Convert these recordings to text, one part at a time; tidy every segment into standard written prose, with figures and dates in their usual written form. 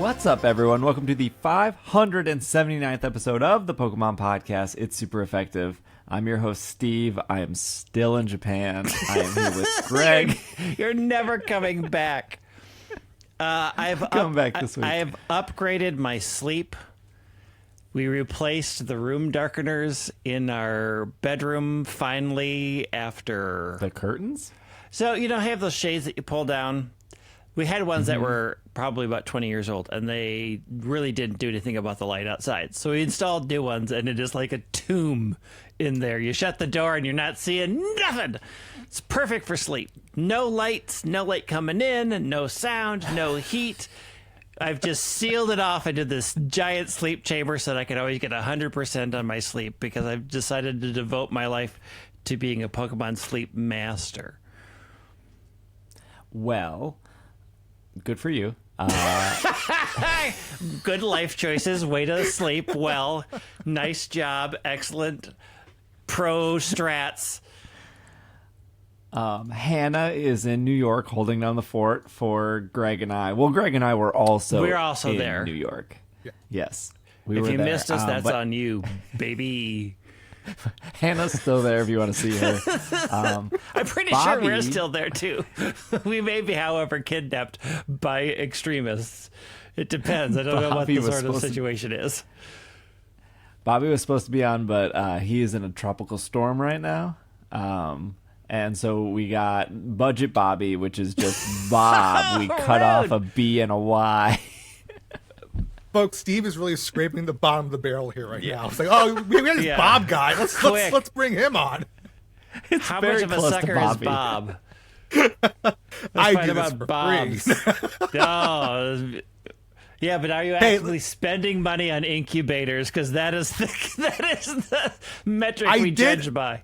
What's up, everyone? Welcome to the 579th episode of the Pokemon Podcast. It's super effective. I'm your host, Steve. I am still in Japan. I am here with Greg. You're never coming back. I've coming back this week. I have upgraded my sleep. We replaced the room darkeners in our bedroom finally after... The curtains? So, you know, I have those shades that you pull down. We had ones that were probably about 20 years old, and they really didn't do anything about the light outside. So we installed new ones, and it is like a tomb in there. You shut the door, and you're not seeing nothing. It's perfect for sleep. No lights, no light coming in, no sound, no heat. I've just sealed it off into this giant sleep chamber so that I can always get 100% on my sleep, because I've decided to devote my life to being a Pokemon Sleep master. Well, good for you. Good life choices. Way to sleep well. Nice job. Excellent. Pro strats. Hannah is in New York holding down the fort for Greg and I. Well, Greg and I were also in there. New York. Yeah. Yes. If you missed us, that's on you, baby. Hannah's still there if you want to see her. I'm pretty sure we're still there, too. We may be, however, kidnapped by extremists. It depends. I don't know what the sort of situation is. Bobby was supposed to be on, but he is in a tropical storm right now. And so we got Budget Bobby, which is just Bob. We cut off a B and a Y. Folks, Steve is really scraping the bottom of the barrel here right now. It's like, oh, we got this Bob guy. Let's bring him on. How much of a sucker is Bob? I do this for Bob's. No. Yeah, but are you actually spending money on incubators? Because that is the metric we judge by.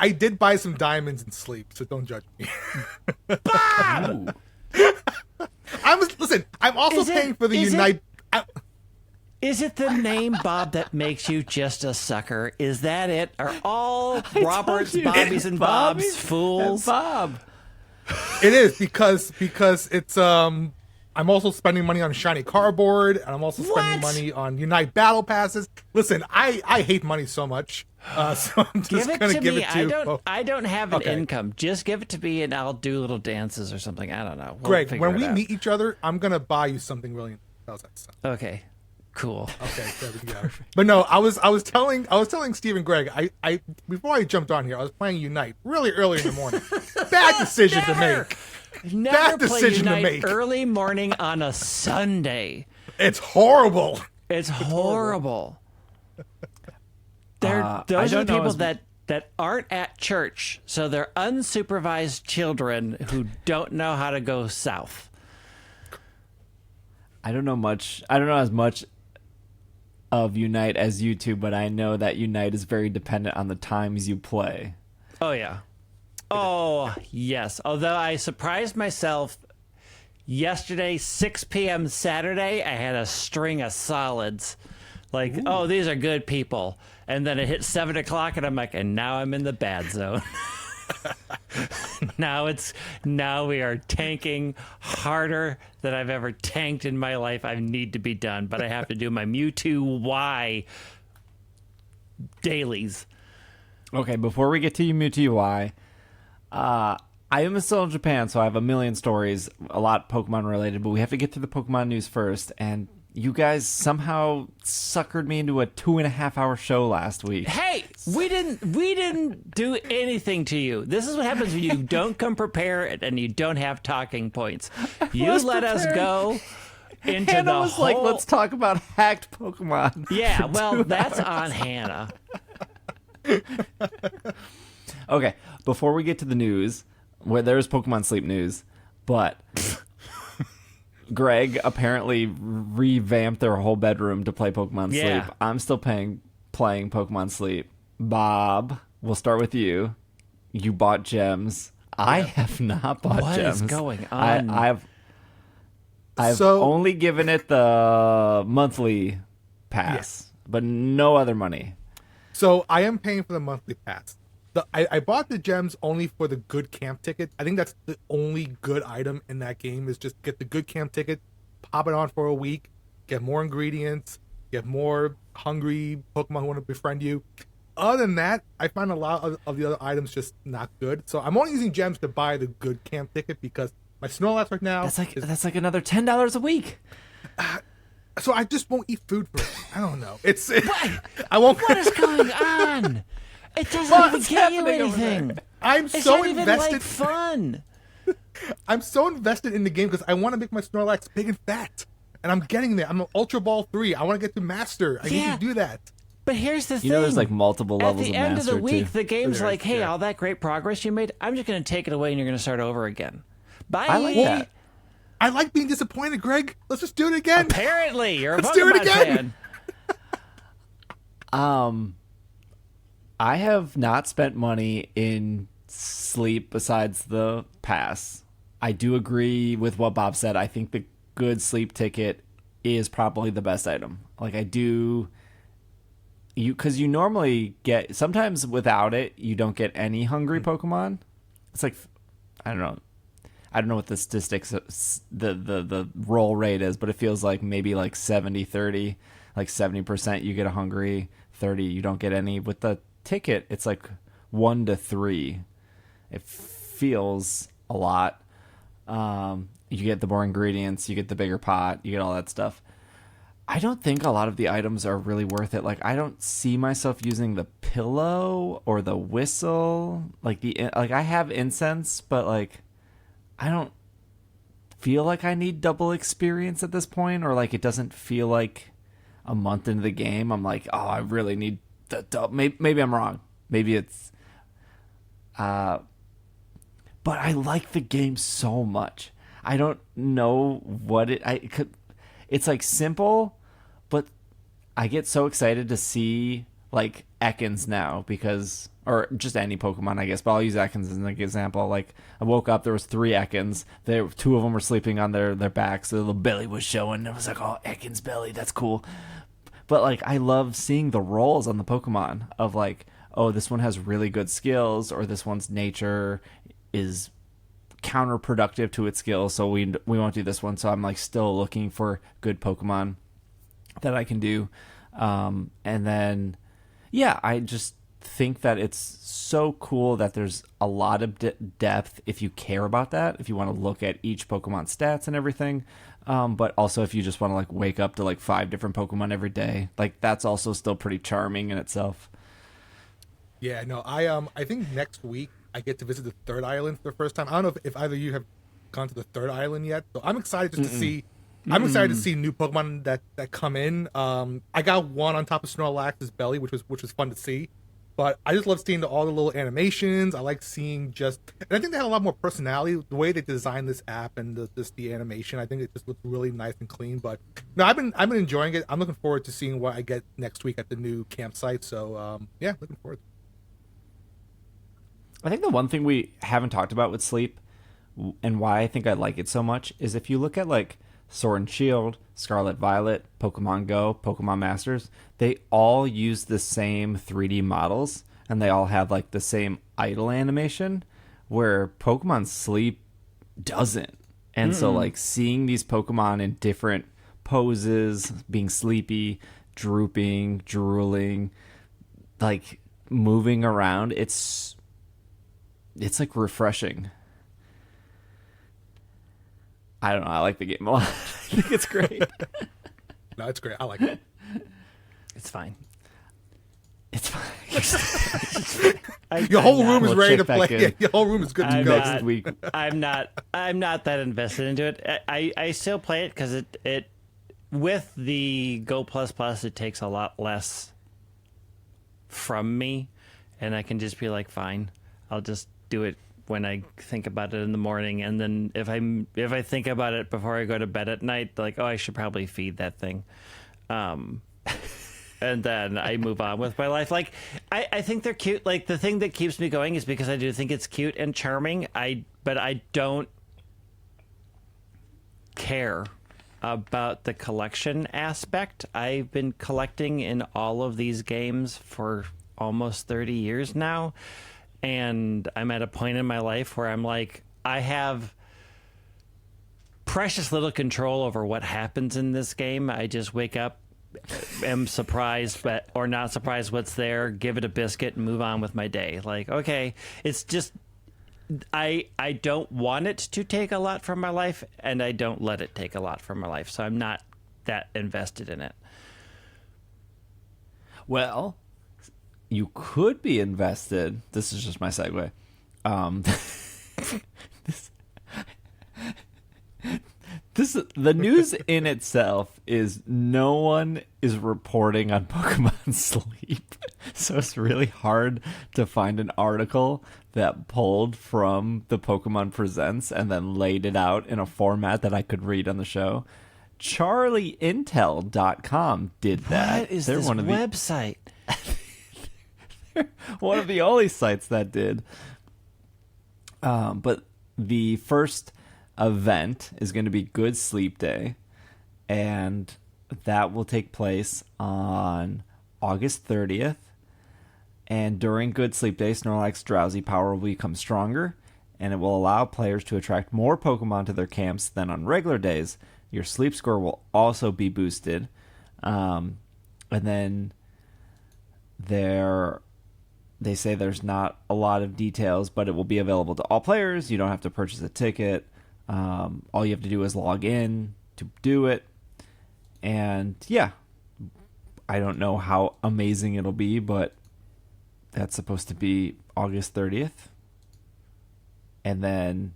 I did buy some diamonds in sleep, so don't judge me. Bob! I'm also paying for the Unite. Is it the name Bob that makes you just a sucker? Is that it? Are all Roberts, Bobbies, and Bobs fools? Bob. It is because it's I'm also spending money on shiny cardboard, and I'm also spending money on Unite battle passes. Listen, I hate money so much, so I'm just gonna give it to you. I don't have an income. Just give it to me, and I'll do little dances or something. I don't know. Greg, when we meet each other, I'm gonna buy you something really. How's that sound? Okay. Cool. Okay, there we go. But no, I was telling Steve and Greg, I before I jumped on here, I was playing Unite really early in the morning. Bad decision to make. Never play Unite early morning on a Sunday. It's horrible. It's horrible. Those are the people that aren't at church, so they're unsupervised children who don't know how to go south. I don't know as much of Unite as you two, but I know that Unite is very dependent on the times you play. Oh, yeah. Oh, yes. Although I surprised myself yesterday, 6 p.m. Saturday, I had a string of solids. Like, oh, these are good people. And then it hit 7 o'clock, and I'm like, and now I'm in the bad zone. Now we are tanking harder than I've ever tanked in my life. I need to be done, but I have to do my Mewtwo Y dailies. Okay, before we get to Mewtwo Y, I am still in Japan, so I have a million stories, a lot Pokemon related, but we have to get to the Pokemon news first, and you guys somehow suckered me into a 2.5-hour show last week. Hey, we didn't do anything to you. This is what happens when you don't come prepared and you don't have talking points. You let us go into Hannah the was whole... like, let's talk about hacked Pokemon. Yeah, well, that's on Hannah. Okay, before we get to the news, where there's Pokemon Sleep news, but... Greg apparently revamped their whole bedroom to play Pokemon Sleep. I'm still playing Pokemon Sleep. Bob, we'll start with you. You bought gems. I have not bought gems. What is going on? I've only given it the monthly pass, but no other money. So I am paying for the monthly pass. I bought the gems only for the good camp ticket. I think that's the only good item in that game is just get the good camp ticket, pop it on for a week, get more ingredients, get more hungry Pokemon who want to befriend you. Other than that, I find a lot of the other items just not good. So I'm only using gems to buy the good camp ticket because my Snorlax right now... That's like another $10 a week. So I just won't eat food for it. I don't know. I won't... What is going on? It doesn't even get you anything. It's so invested. Even like fun. I'm so invested in the game because I want to make my Snorlax big and fat. And I'm getting there. I'm an Ultra Ball 3. I want to get to Master. I need to do that. But here's the thing. You know there's like multiple levels of Master, At the end of the week, too. the game's like, hey, all that great progress you made, I'm just going to take it away and you're going to start over again. Bye. I like that. I like being disappointed, Greg. Let's just do it again. Apparently, you're a Let's do it Pokemon again. fan. I have not spent money in Sleep besides the pass. I do agree with what Bob said. I think the good Sleep ticket is probably the best item. Like I do, because you normally get, sometimes without it, you don't get any hungry Pokemon. It's like, I don't know what the statistics, the roll rate is, but it feels like maybe like 70-30, like 70% you get a hungry, 30 you don't get any. With the ticket, it's like 1-3. It feels a lot. You get the more ingredients, you get the bigger pot, you get all that stuff. I don't think a lot of the items are really worth it. Like I don't see myself using the pillow or the whistle. Like I have incense, but like I don't feel like I need double experience at this point, or like it doesn't feel like a month into the game I'm like, oh, I really need the double. Maybe I'm wrong. Maybe it's but I like the game so much. I don't know what it's like simple, but I get so excited to see like Ekans now because, or just any Pokemon, I guess, but I'll use Ekans as an example. Like I woke up, there was 3 Ekans. Two of them were sleeping on their backs. So the belly was showing. I was like, oh, Ekans belly, that's cool. But like I love seeing the rolls on the Pokemon of like, oh, this one has really good skills, or this one's nature is counterproductive to its skills, so we won't do this one. So I'm like still looking for good Pokemon that I can do. And then I just think that it's so cool that there's a lot of depth if you care about that, if you want to look at each Pokemon stats and everything, but also if you just want to like wake up to like 5 different Pokemon every day, like that's also still pretty charming in itself. Yeah, no, I think next week I get to visit the 3rd island for the first time. I don't know if either of you have gone to the 3rd island yet, so I'm excited just to see. I'm excited to see new Pokemon that come in. I got one on top of Snorlax's belly, which was fun to see. But I just love seeing all the little animations. I like seeing and I think they had a lot more personality. The way they designed this app and the animation, I think it just looks really nice and clean. But no, I've been enjoying it. I'm looking forward to seeing what I get next week at the new campsite. So looking forward. I think the one thing we haven't talked about with Sleep and why I think I like it so much is if you look at like Sword and Shield, Scarlet Violet, Pokemon Go, Pokemon Masters, they all use the same 3D models and they all have like the same idle animation, where Pokemon Sleep doesn't. And so like seeing these Pokemon in different poses, being sleepy, drooping, drooling, like moving around, it's like refreshing. I don't know. I like the game a lot. I think it's great. No, it's great. I like it. It's fine. It's fine. Your whole room is We'll ready to check back play. in. Yeah, your whole room is good to go. Next week. I'm not that invested into it. I still play it because it with the Go Plus Plus, it takes a lot less from me, and I can just be like, fine, I'll just do it when I think about it in the morning, and then if I think about it before I go to bed at night, like, oh, I should probably feed that thing, and then I move on with my life. Like I think they're cute. Like the thing that keeps me going is because I do think it's cute and charming. But I don't care about the collection aspect. I've been collecting in all of these games for almost 30 years now. And I'm at a point in my life where I'm like, I have precious little control over what happens in this game. I just wake up, am surprised, or not surprised what's there, give it a biscuit, and move on with my day. Like, okay, it's just I don't want it to take a lot from my life, and I don't let it take a lot from my life, so I'm not that invested in it. Well, you could be invested. This is just my segue. The news in itself is no one is reporting on Pokemon Sleep. So it's really hard to find an article that pulled from the Pokemon Presents and then laid it out in a format that I could read on the show. CharlieIntel.com did that. What is this website? They're one of the only sites that did. But the first event is going to be Good Sleep Day, and that will take place on August 30th. And during Good Sleep Day, Snorlax's drowsy power will become stronger, and it will allow players to attract more Pokemon to their camps than on regular days. Your sleep score will also be boosted. And then they say there's not a lot of details, but it will be available to all players. You don't have to purchase a ticket. All you have to do is log in to do it. And yeah, I don't know how amazing it'll be, but that's supposed to be August 30th. And then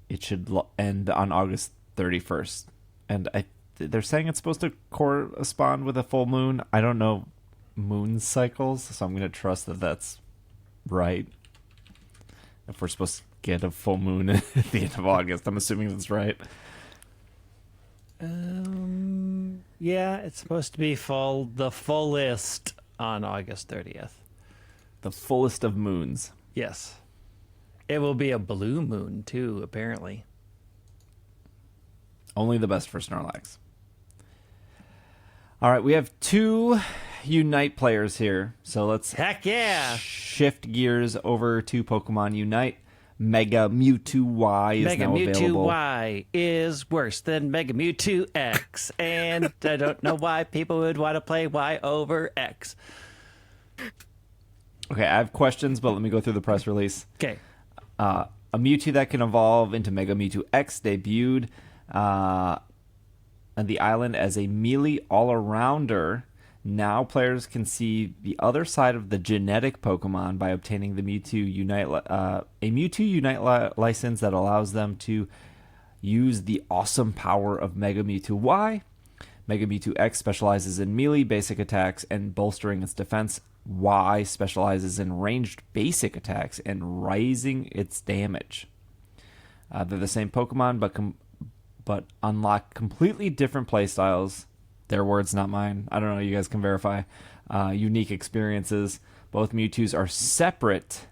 it should end on August 31st. And they're saying it's supposed to correspond with a full moon. I don't know moon cycles, so I'm going to trust that that's right. If we're supposed to get a full moon at the end of August, I'm assuming that's right. Yeah, it's supposed to be the fullest on August 30th. The fullest of moons. Yes. It will be a blue moon, too, apparently. Only the best for Snorlax. All right, we have 2 Unite players here, so let's shift gears over to Pokemon Unite. Mega Mewtwo Y is now available. Mega Mewtwo Y is worse than Mega Mewtwo X, and I don't know why people would want to play Y over X. Okay, I have questions, but let me go through the press release. Okay. A Mewtwo that can evolve into Mega Mewtwo X debuted on the island as a melee all-arounder. Now players can see the other side of the genetic Pokemon by obtaining the Mewtwo Unite, a Mewtwo Unite license that allows them to use the awesome power of Mega Mewtwo Y. Mega Mewtwo X specializes in melee basic attacks and bolstering its defense. Y specializes in ranged basic attacks and raising its damage. They're the same Pokemon, but unlock completely different playstyles. Their words, not mine. I don't know. You guys can verify. Unique experiences. Both Mewtwo's are separate,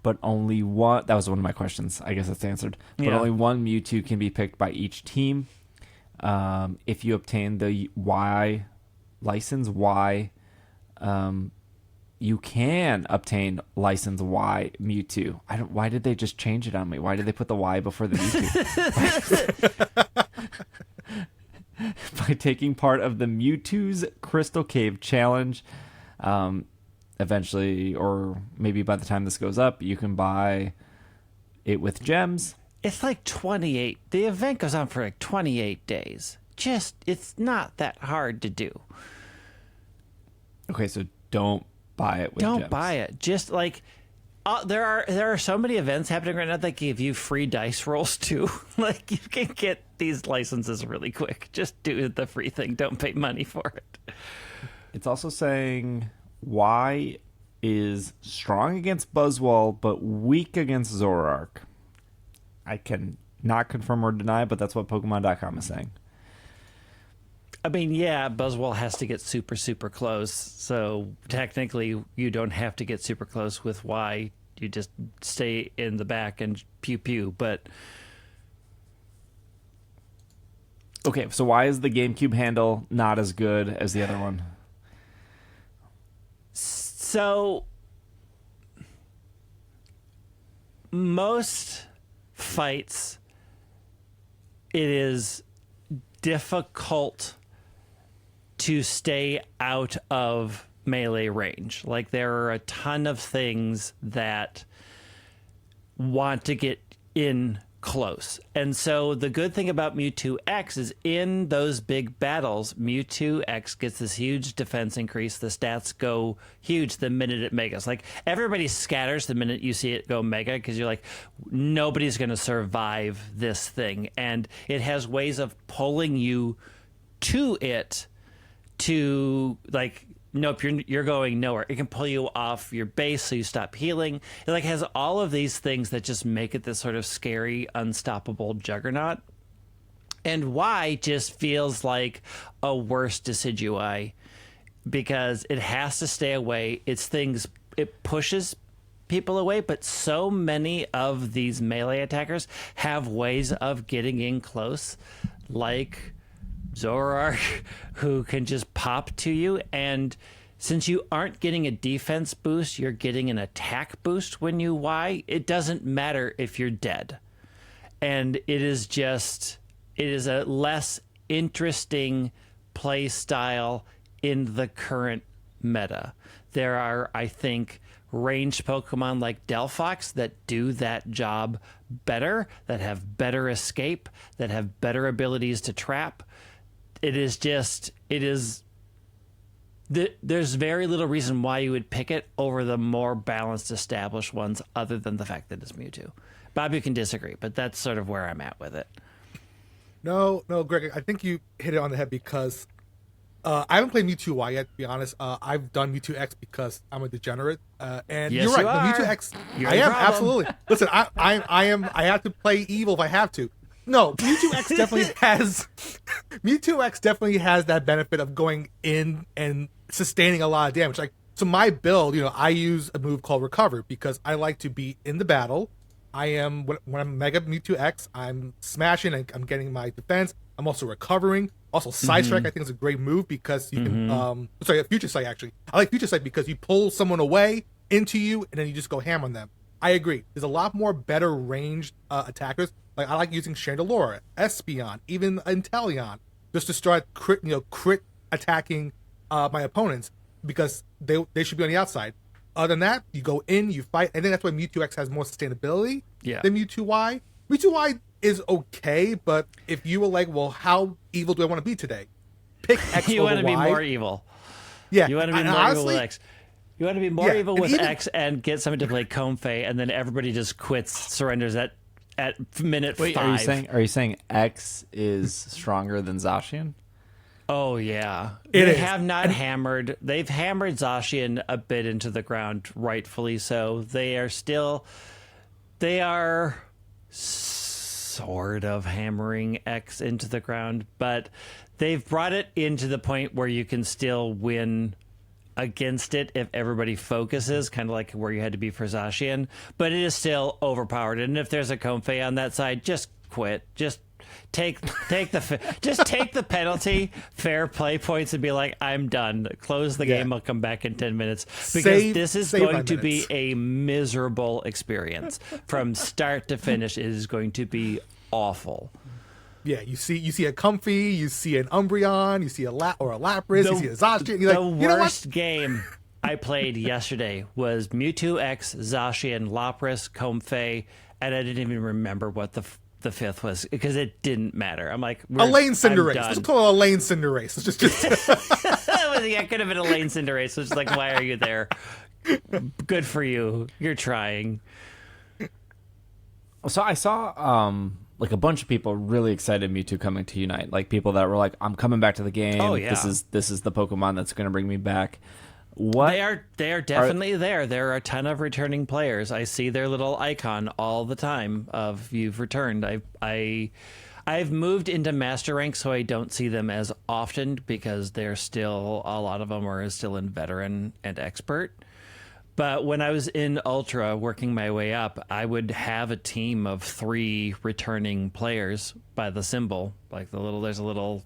but only one. That was one of my questions. I guess that's answered. But only one Mewtwo can be picked by each team. If you obtain the Y license, you can obtain license Y Mewtwo. Why did they just change it on me? Why did they put the Y before the Mewtwo? By taking part of the Mewtwo's Crystal Cave Challenge. Eventually, or maybe by the time this goes up, you can buy it with gems. It's like 28. The event goes on for like 28 days. It's not that hard to do. Okay, so don't buy it with gems. Don't buy it. Just like there are so many events happening right now that give you free dice rolls too. Like you can get these licenses really quick. Just do the free thing. Don't pay money for it. It's also saying Y is strong against Buzzwole, but weak against Zoroark. I can not confirm or deny, but that's what Pokemon.com is saying. I mean, yeah, Buzzwole has to get super, super close. So technically, you don't have to get super close with Y. You just stay in the back and pew pew. But okay, so why is the GameCube handle not as good as the other one? So most fights it is difficult to stay out of melee range. Like, there are a ton of things that want to get in close. And so the good thing about Mewtwo X is in those big battles, Mewtwo X gets this huge defense increase. The stats go huge the minute it megas. Like, everybody scatters the minute you see it go mega, because you're like, nobody's going to survive this thing. And it has ways of pulling you to it to, like, nope, you're going nowhere. It can pull you off your base so you stop healing. It like has all of these things that just make it this sort of scary, unstoppable juggernaut. And Y just feels like a worse Decidueye because it has to stay away. It's things, it pushes people away, but so many of these melee attackers have ways of getting in close, like Zoroark, who can just pop to you. And since you aren't getting a defense boost, you're getting an attack boost when you Y. It doesn't matter if you're dead. And it is a less interesting play style in the current meta. There are, I think, ranged Pokemon like Delphox that do that job better, that have better escape, that have better abilities to trap. There's very little reason why you would pick it over the more balanced, established ones, other than the fact that it's Mewtwo. Bob, you can disagree, but that's sort of where I'm at with it. No, Greg, I think you hit it on the head because I haven't played Mewtwo Y yet, to be honest. I've done Mewtwo X because I'm a degenerate. And yes, you're right, you are. the Mewtwo X, You're I the am, problem. absolutely. Listen, I have to play evil if I have to. No, Mewtwo X definitely has that benefit of going in and sustaining a lot of damage. Like, so my build, I use a move called Recover because I like to be in the battle. When I'm Mega Mewtwo X, I'm smashing and I'm getting my defense. I'm also recovering. Also, Side Strike I think is a great move because you can. Future Sight actually. I like Future Sight because you pull someone away into you and then you just go ham on them. I agree. There's a lot more better ranged attackers. Like, I like using Chandelure, Espeon, even Inteleon, just to start crit attacking my opponents because they should be on the outside. Other than that, you go in, you fight. I think that's why Mewtwo X has more sustainability than Mewtwo Y. Mewtwo Y is okay, but if you were like, well, how evil do I want to be today? Pick X You over want to be Y. more evil. Yeah. You want to be more honestly, evil with X. You want to be more evil with even, X and get someone to play Comfey, and then everybody just quits, surrenders at minute 5. Are you saying X is stronger than Zacian? Oh yeah, They've hammered Zacian a bit into the ground, rightfully so. They are sort of hammering X into the ground, but they've brought it into the point where you can still win against it if everybody focuses, kind of like where you had to be for Zacian, but it is still overpowered. And if there's a Comfey on that side, just quit. Just take the penalty, fair play points, and be like, I'm done. Close the game. I'll come back in 10 minutes because this is going to be a miserable experience from start to finish. It is going to be awful. Yeah, you see a Comfey, you see an Umbreon, you see a Lapras, you see a Zacian. You're The like, you know what? worst game I played yesterday was Mewtwo X, Zacian, Lapras, Comfey, and I didn't even remember what the fifth was because it didn't matter. I'm like, a Lane Cinderace. I'm done. Let's call it a Lane Cinderace. Let's just Yeah, it could have been a Lane Cinderace, which is like, why are you there? Good for you. You're trying. So I saw like a bunch of people really excited Mewtwo coming to Unite. Like people that were like, I'm coming back to the game. Oh, yeah. This is the Pokemon that's going to bring me back. They are definitely there. There are a ton of returning players. I see their little icon all the time of you've returned. I've moved into master rank, so I don't see them as often because they're still, a lot of them are still in veteran and expert. But when I was in Ultra working my way up, I would have a team of 3 returning players by the symbol. Like there's a little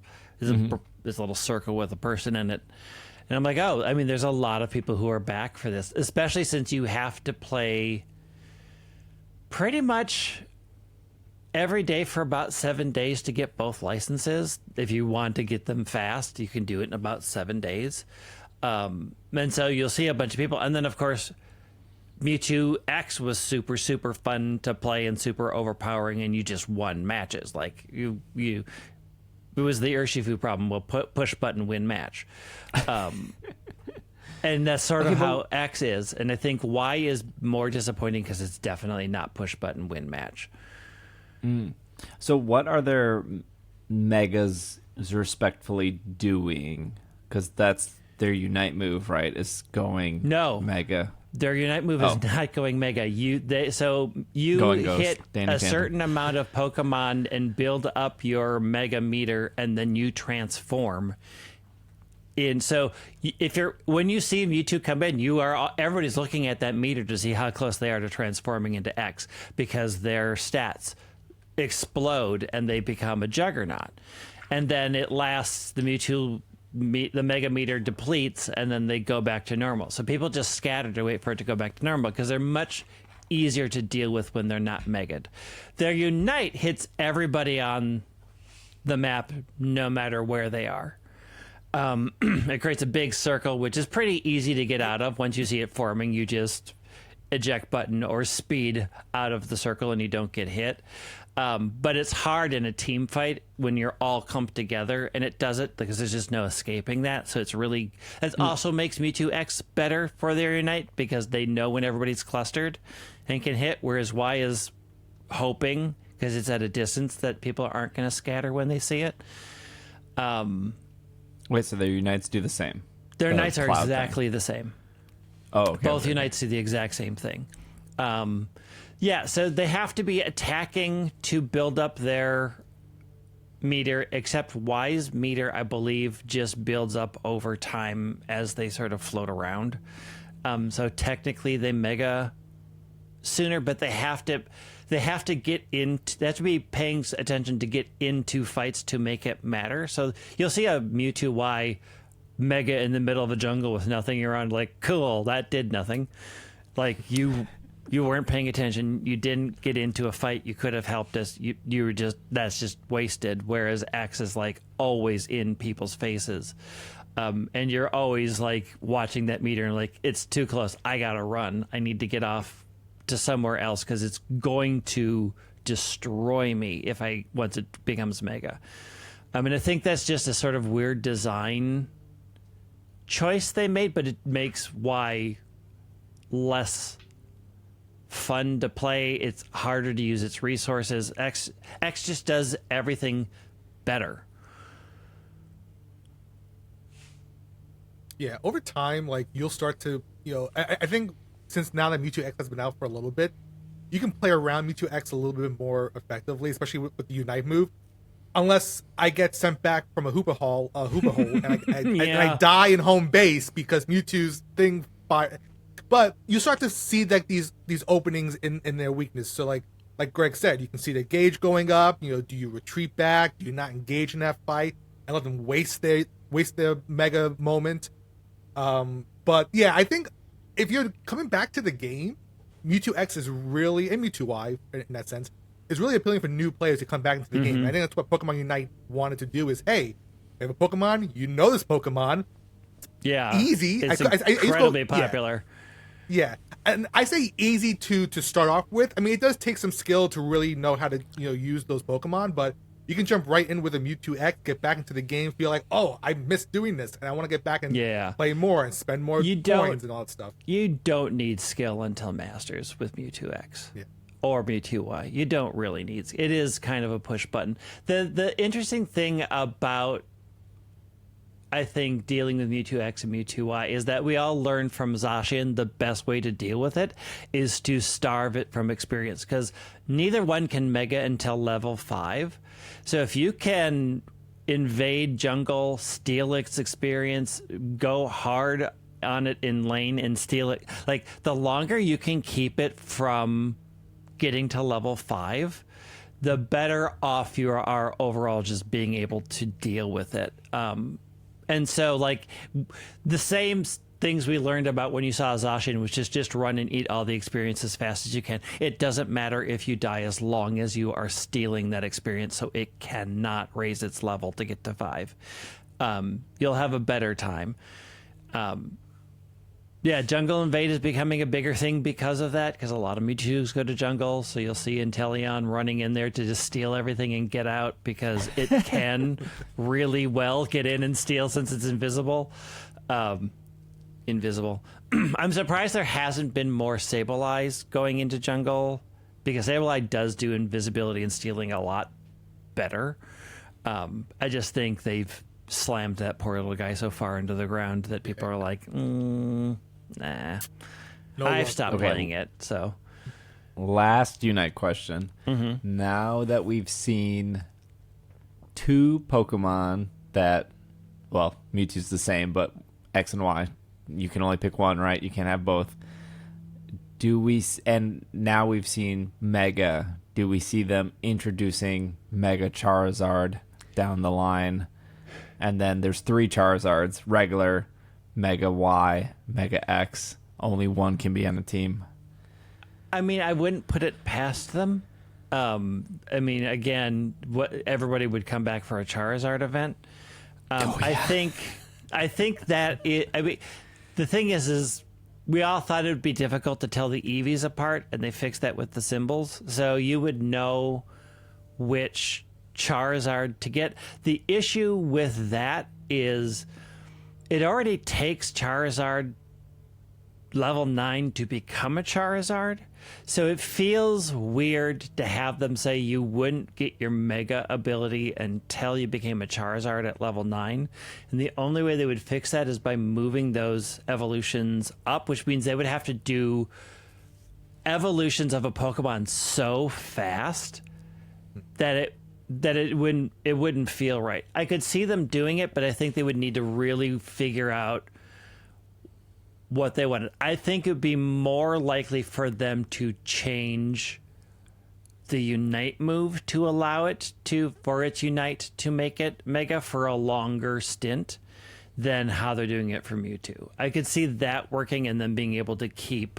circle with a person in it. And I'm like, oh, I mean, there's a lot of people who are back for this, especially since you have to play pretty much every day for about 7 days to get both licenses. If you want to get them fast, you can do it in about 7 days. And so you'll see a bunch of people. And then, of course, Mewtwo X was super, super fun to play and super overpowering, and you just won matches. Like, it was the Urshifu problem. We'll push button, win match. And that's sort of how X is. And I think Y is more disappointing because it's definitely not push button, win match. So what are their megas respectfully doing? Because that's their Unite move, right? Is going mega. Their Unite move is not going mega. You hit a certain amount of Pokemon and build up your mega meter, and then you transform. And so when you see Mewtwo come in, everybody's looking at that meter to see how close they are to transforming into X, because their stats explode and they become a juggernaut. And then it lasts, the mega meter depletes, and then they go back to normal. So people just scatter to wait for it to go back to normal because they're much easier to deal with when they're not mega'd. Their Unite hits everybody on the map no matter where they are. It creates a big circle, which is pretty easy to get out of. Once you see it forming, you just eject button or speed out of the circle and you don't get hit. But it's hard in a team fight when you're all clumped together, and it does it because there's just no escaping that. So that also makes Mewtwo X better for their Unite, because they know when everybody's clustered and can hit, whereas Y is hoping, because it's at a distance, that people aren't going to scatter when they see it. Wait, so their Unites do the same? Their Unites are exactly the same. Oh, okay. Both Unites do the exact same thing. Yeah, so they have to be attacking to build up their meter, except Y's meter, I believe, just builds up over time as they sort of float around. So technically they mega sooner, but they have to be paying attention to get into fights to make it matter. So you'll see a Mewtwo Y mega in the middle of a jungle with nothing around, like, cool, that did nothing. Like, you weren't paying attention. You didn't get into a fight. You could have helped us. You were that's just wasted. Whereas X is like always in people's faces. And you're always like watching that meter and like, it's too close. I got to run. I need to get off to somewhere else because it's going to destroy me once it becomes mega. I mean, I think that's just a sort of weird design choice they made, but it makes Y less fun to play. It's harder to use its resources. X just does everything better. Yeah, over time, like, you'll start to, I think since now that Mewtwo X has been out for a little bit, you can play around Mewtwo X a little bit more effectively, especially with the Unite move. Unless I get sent back from a hoopa hole, and I die in home base because Mewtwo's thing fire. But you start to see like these openings in their weakness. So like Greg said, you can see the gauge going up. Do you retreat back? Do you not engage in that fight and let them waste their mega moment? But yeah, I think if you're coming back to the game, Mewtwo X is really, and Mewtwo Y in that sense, is really appealing for new players to come back into the game. I think that's what Pokemon Unite wanted to do is, hey, we have a Pokemon, this Pokemon. Yeah. Easy. It's incredibly popular. Yeah. And I say easy to start off with. I mean, it does take some skill to really know how to, use those Pokemon, but you can jump right in with a Mewtwo X, get back into the game, feel like, oh, I missed doing this, and I want to get back and play more and spend more coins and all that stuff. You don't need skill until Masters with Mewtwo X. Yeah. Or Mewtwo Y. You don't really need it. Is kind of a push button. The interesting thing about, I think, dealing with Mewtwo X and Mewtwo Y is that we all learned from Zacian the best way to deal with it is to starve it from experience, because neither one can mega until level 5. So if you can invade jungle, steal its experience, go hard on it in lane and steal it, like, the longer you can keep it from getting to level 5, the better off you are overall just being able to deal with it. And so, like, the same things we learned about when you saw Zacian, which is just run and eat all the experience as fast as you can. It doesn't matter if you die as long as you are stealing that experience, so it cannot raise its level to get to 5. You'll have a better time. Yeah, Jungle Invade is becoming a bigger thing because of that, because a lot of Mewtwo's go to jungle, so you'll see Inteleon running in there to just steal everything and get out, because it can really well get in and steal since it's invisible. I'm surprised there hasn't been more Sableye going into jungle, because Sableye does do invisibility and stealing a lot better. I just think they've slammed that poor little guy so far into the ground that people are like, nah. I've stopped playing it, so. Last Unite question. Now that we've seen 2 Pokemon that, well, Mewtwo's the same, but X and Y, you can only pick one, right? You can't have both. And now we've seen Mega. Do we see them introducing Mega Charizard down the line? And then there's 3 Charizards, regular, Mega Y, Mega X. Only one can be on the team. I mean, I wouldn't put it past them. I mean, again, everybody would come back for a Charizard event. I think that I mean, the thing is we all thought it would be difficult to tell the EVs apart, and they fixed that with the symbols. So you would know which Charizard to get. The issue with that is it already takes Charizard level 9 to become a Charizard, so it feels weird to have them say you wouldn't get your Mega ability until you became a Charizard at level 9, and the only way they would fix that is by moving those evolutions up, which means they would have to do evolutions of a Pokemon so fast that it wouldn't feel right. I could see them doing it, but I think they would need to really figure out what they wanted. I think it would be more likely for them to change the Unite move to allow it for its Unite to make it Mega for a longer stint than how they're doing it for Mewtwo. I could see that working and then being able to keep,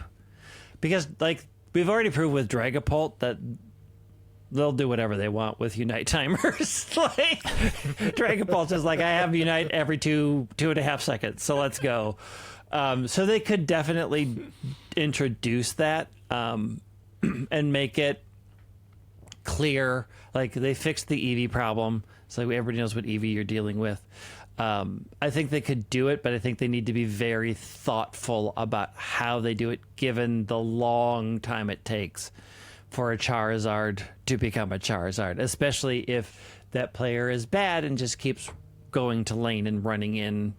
because like we've already proved with Dragapult that they'll do whatever they want with Unite timers. Like Dragapult is like, I have Unite every 2.5 seconds, so let's go. So they could definitely introduce that and make it clear. Like they fixed the EV problem, so everybody knows what EV you're dealing with. I think they could do it, but I think they need to be very thoughtful about how they do it, given the long time it takes for a Charizard to become a Charizard, especially if that player is bad and just keeps going to lane and running in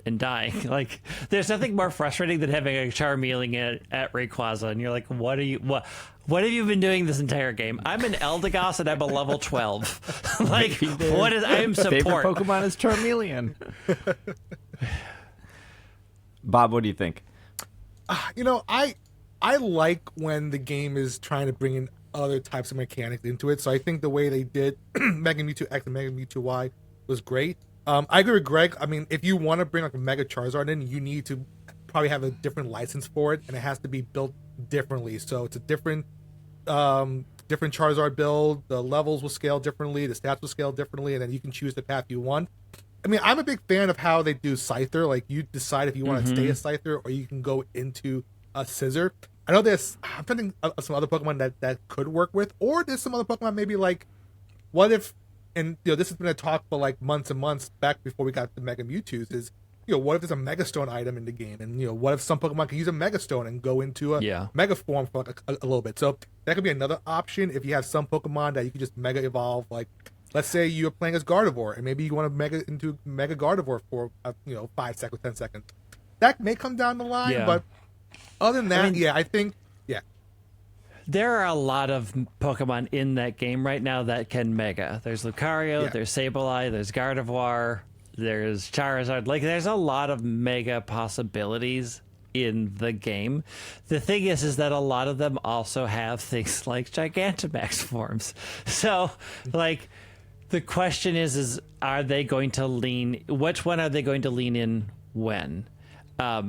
and dying. Like there's nothing more frustrating than having a Charmeleon at Rayquaza and you're like, what have you been doing this entire game? I'm an Eldegoss and I'm a level 12. Like what is, I am support. Favorite Pokemon is Charmeleon. Bob, what do you think? You know, I like when the game is trying to bring in other types of mechanics into it. So I think the way they did Mega Mewtwo X and Mega Mewtwo Y was great. I agree with Greg. I mean, if you want to bring like a Mega Charizard in, you need to probably have a different license for it, and it has to be built differently. So it's a different Charizard build. The levels will scale differently, the stats will scale differently, and then you can choose the path you want. I mean, I'm a big fan of how they do Scyther. Like, you decide if you want to stay a Scyther or you can go into a Scissor. I know I'm thinking of some other Pokemon that could work with, or there's some other Pokemon maybe like, what if, and you know, this has been a talk for like months and months back before we got the Mega Mewtwo's, is, you know, what if there's a Mega Stone item in the game, and you know, what if some Pokemon can use a Mega Stone and go into a Mega form for like a little bit. So that could be another option if you have some Pokemon that you can just Mega evolve. Like, let's say you're playing as Gardevoir, and maybe you want to Mega into Mega Gardevoir for 5 seconds, 10 seconds. That may come down the line, but other than that, I think. There are a lot of Pokemon in that game right now that can Mega. There's Lucario, there's Sableye, there's Gardevoir, there's Charizard. Like, there's a lot of Mega possibilities in the game. The thing is that a lot of them also have things like Gigantamax forms. So, like, the question is are they going to which one are they going to lean in when?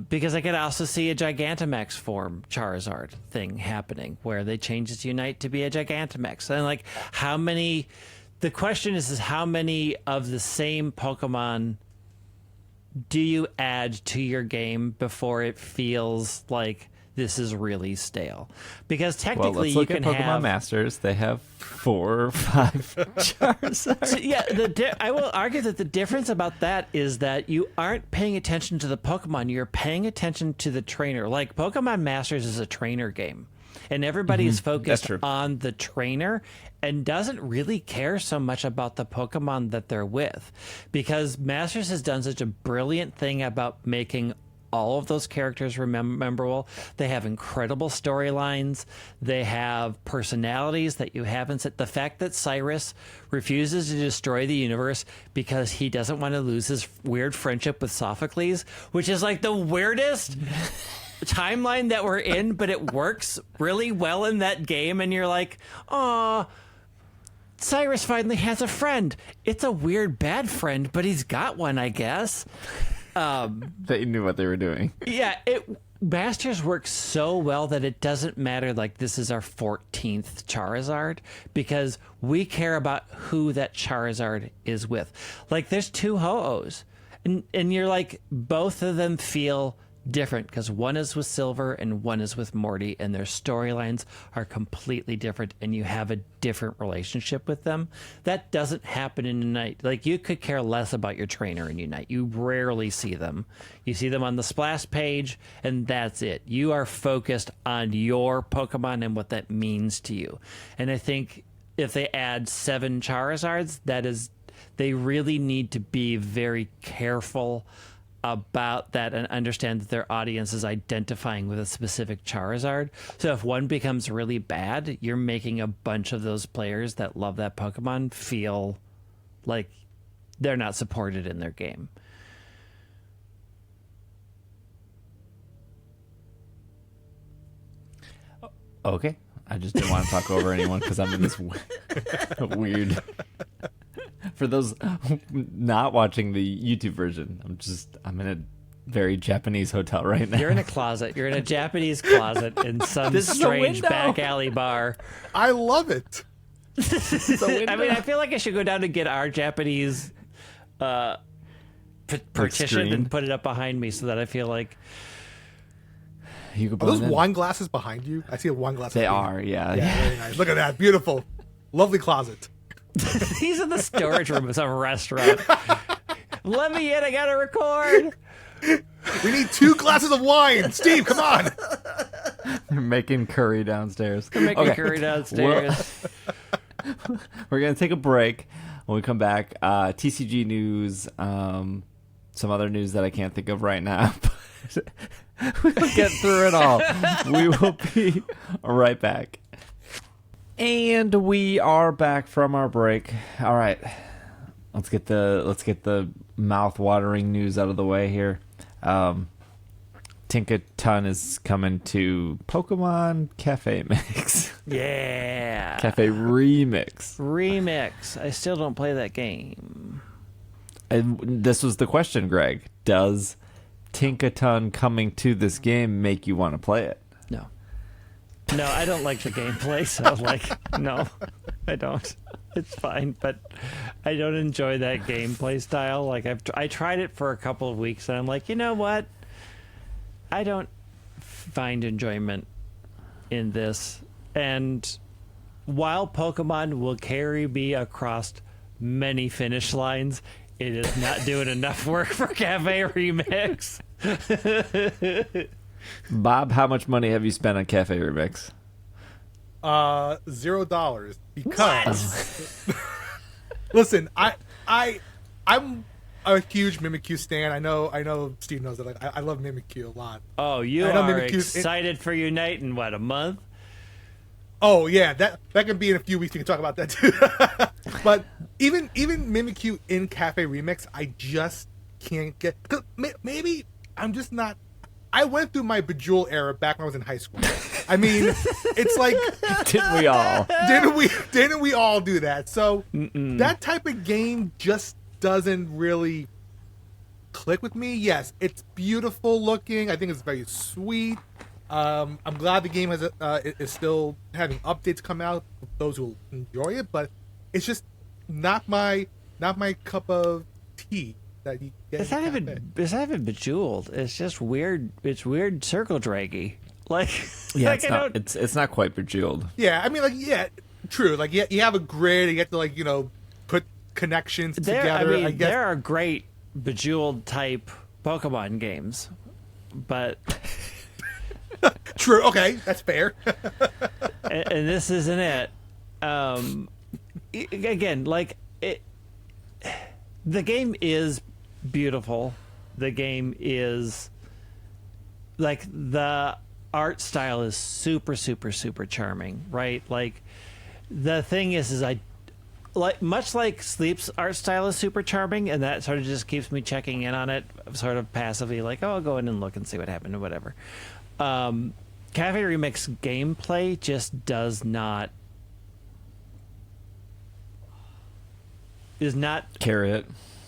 Because I could also see a Gigantamax form Charizard thing happening where they change its Unite to be a Gigantamax. And like, how many? The question is how many of the same Pokemon do you add to your game before it feels like this is really stale? Because technically, Well, let's look you at can Pokemon have Masters. They have 4 or 5 Charizards. So, yeah, I will argue that the difference about that is that you aren't paying attention to the Pokemon. You're paying attention to the trainer. Like, Pokemon Masters is a trainer game, and everybody is focused true. on the trainer and doesn't really care so much about the Pokemon that they're with, because Masters has done such a brilliant thing about making all of those characters memorable. They have incredible storylines. They have personalities that you haven't set. The fact that Cyrus refuses to destroy the universe because he doesn't want to lose his weird friendship with Sophocles, which is like the weirdest timeline that we're in, but it works really well in that game. And you're like, aw, Cyrus finally has a friend. It's a weird bad friend, but he's got one, I guess. They knew what they were doing. Yeah, Masters works so well that it doesn't matter, like, this is our 14th Charizard, because we care about who that Charizard is with. Like, there's 2 Ho-Ohs, and you're like, both of them feel different, because one is with Silver and one is with Morty, and their storylines are completely different, and you have a different relationship with them. That doesn't happen in Unite. Like, you could care less about your trainer in Unite. You rarely see them. You see them on the splash page, and that's it. You are focused on your Pokemon and what that means to you. And I think if they add 7 Charizards, they really need to be very careful about that and understand that their audience is identifying with a specific Charizard. So if one becomes really bad, you're making a bunch of those players that love that Pokemon feel like they're not supported in their game. Okay. I just didn't want to talk over anyone because I'm in this weird... For those not watching the YouTube version, I'm in a very Japanese hotel right now. You're in a closet. You're in a Japanese closet in some This is a strange window. back alley bar. I love it. I mean, I feel like I should go down and get our Japanese partition screen? and put it up behind me so that I feel like... You could Are those blend in. wine glasses behind you? I see a wine glass. They behind are, you. yeah. Yeah, very nice. Look at that. Beautiful. Lovely closet. He's in the storage room of some restaurant. Let me in. I got to record. We need 2 glasses of wine. Steve, come on. They're making curry downstairs. They're making curry downstairs. We're going to take a break. When we come back, TCG news, some other news that I can't think of right now. We'll get through it all. We will be right back. And we are back from our break. All right. Let's get the mouth-watering news out of the way here. Tinkaton is coming to Pokemon Cafe Mix. Yeah. Cafe Remix. Remix. I still don't play that game. And this was the question, Greg. Does Tinkaton coming to this game make you want to play it? No. No, I don't like the gameplay, so no, I don't. It's fine, but I don't enjoy that gameplay style. Like, I tried it for a couple of weeks, and I'm like, you know what? I don't find enjoyment in this. And while Pokemon will carry me across many finish lines, it is not doing enough work for Cafe Remix. Bob, how much money have you spent on Cafe Remix? $0 because listen, I'm a huge Mimikyu stan. I know Steve knows that. I love Mimikyu a lot. Oh, you I know are Mimikyu's excited for Unite in what, a month? Oh yeah, that can be in a few weeks. We can talk about that too. But even Mimikyu in Cafe Remix, I just can't get. Cause maybe I'm just not. I went through my Bejeweled era back when I was in high school. I mean, it's like Didn't we all? didn't we all do that? So that type of game just doesn't really click with me. Yes, it's beautiful looking. I think it's very sweet. I'm glad the game is still having updates come out for those who enjoy it, but it's just not my cup of tea that you get. It's not even bejeweled. It's just weird. It's weird circle draggy. Like Yeah, like it's not quite bejeweled. Yeah, I mean, like, yeah, true. Like, you have a grid. You get to, like, put connections together. I mean, I guess. there are great bejeweled type Pokemon games, but True. Okay, that's fair. and this isn't it. Again, like the game is beautiful. The game is like the art style is super, super, super charming, right? Like the thing is I like much like Sleep's art style is super charming, and that sort of just keeps me checking in on it, sort of passively, like, oh, I'll go in and look and see what happened or whatever. Cafe Remix gameplay just is not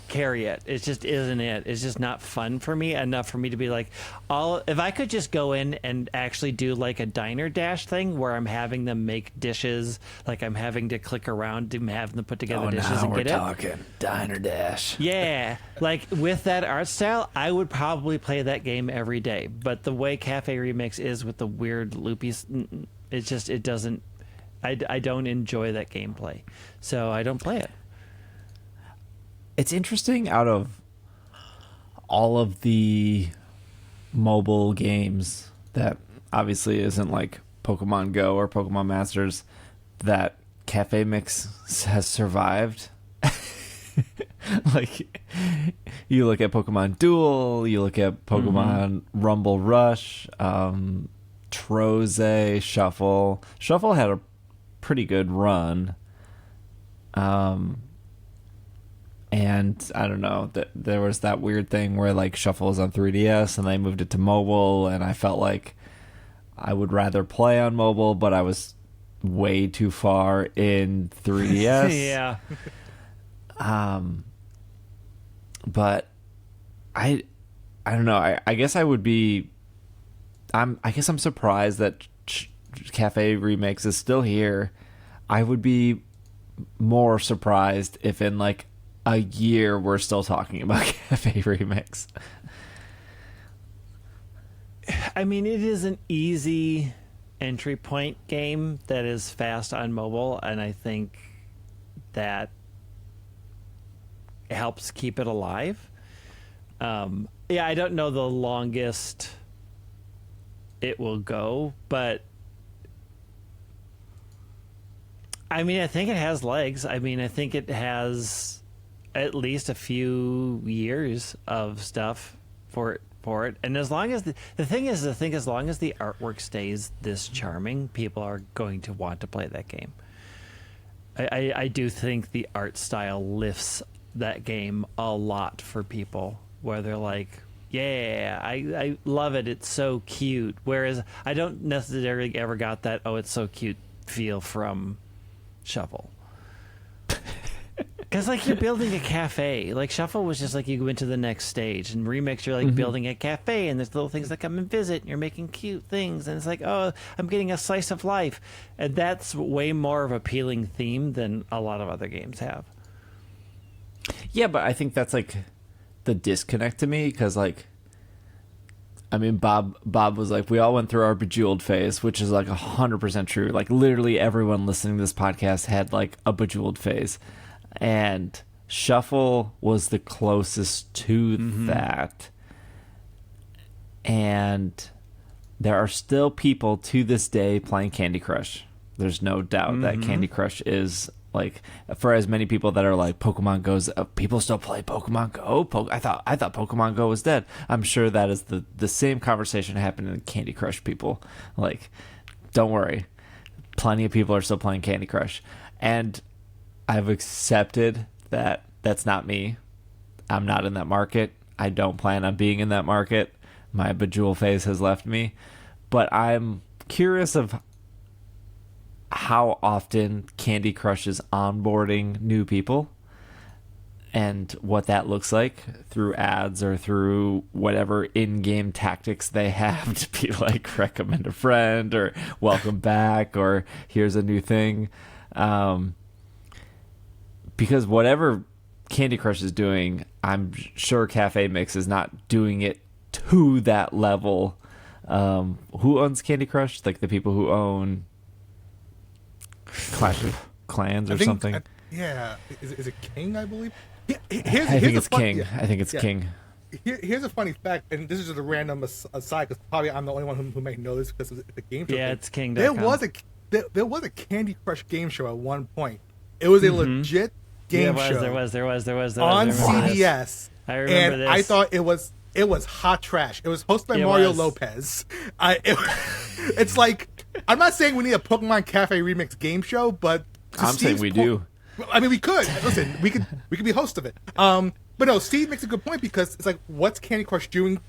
Carry it. It just isn't it. It's just not fun for me enough for me to be like, if I could just go in and actually do like a diner dash thing where I'm having them make dishes, like I'm having to click around to have them put together dishes and get it. Talking diner dash. Yeah, like with that art style, I would probably play that game every day. But the way Cafe Remix is with the weird loopy, it doesn't. I don't enjoy that gameplay, so I don't play it. It's interesting, out of all of the mobile games that obviously isn't like Pokemon Go or Pokemon Masters, that Cafe Mix has survived. Like, you look at Pokemon Duel, you look at Pokemon Rumble Rush, Troze, Shuffle. Shuffle had a pretty good run. And I don't know, there was that weird thing where like Shuffle was on 3DS and they moved it to mobile, and I felt like I would rather play on mobile, but I was way too far in 3DS. Yeah. But I don't know. I guess I would be. I guess I'm surprised that Cafe Remix is still here. I would be more surprised if in like a year we're still talking about Cafe Remix. I mean, it is an easy entry point game that is fast on mobile, and I think that helps keep it alive. Yeah, I don't know the longest it will go, but I mean, I think it has legs. I mean, I think it has at least a few years of stuff for it. And as long as the thing is, as long as the artwork stays this charming, people are going to want to play that game. I do think the art style lifts that game a lot for people, where they're like, yeah, I love it, it's so cute. Whereas I don't necessarily ever got that, oh, it's so cute feel from Shuffle. Because, like, you're building a cafe. Like, Shuffle was just like you go into the next stage. And Remix, you're, like, building a cafe. And there's little things that come and visit. And you're making cute things. And it's like, oh, I'm getting a slice of life. And that's way more of an appealing theme than a lot of other games have. Yeah, but I think that's, like, the disconnect to me. Because, like, I mean, Bob was like, we all went through our Bejeweled phase, which is, like, 100% true. Like, literally everyone listening to this podcast had, like, a Bejeweled phase. And Shuffle was the closest to that. And there are still people to this day playing Candy Crush. There's no doubt that Candy Crush is, like, for as many people that are like, Pokemon Go's, people still play Pokemon Go? I thought Pokemon Go was dead. I'm sure that is the same conversation happening in Candy Crush people. Like, don't worry. Plenty of people are still playing Candy Crush. And I've accepted that that's not me. I'm not in that market. I don't plan on being in that market. My Bejewel phase has left me. But I'm curious of how often Candy Crush is onboarding new people. and what that looks like through ads or through whatever in-game tactics they have to be like recommend a friend or welcome back or here's a new thing. Because whatever Candy Crush is doing, I'm sure Cafe Mix is not doing it to that level. Who owns Candy Crush? Like the people who own Clash of Clans or something? Yeah. Is it King, I believe? I think it's King. I think it's King. Here's a funny fact, and this is just a random aside, because probably I'm the only one who may know this because it's a game show. Yeah, it's King. There was a Candy Crush game show at one point. It was a legit game show. There was on CBS. I remember and this. I thought it was hot trash. It was hosted by Mario Lopez. It's like, I'm not saying we need a Pokemon Cafe remix game show, but I'm saying we do. I mean, we could. Listen, we could be host of it. But no, Steve makes a good point, because it's like, what's Candy Crush doing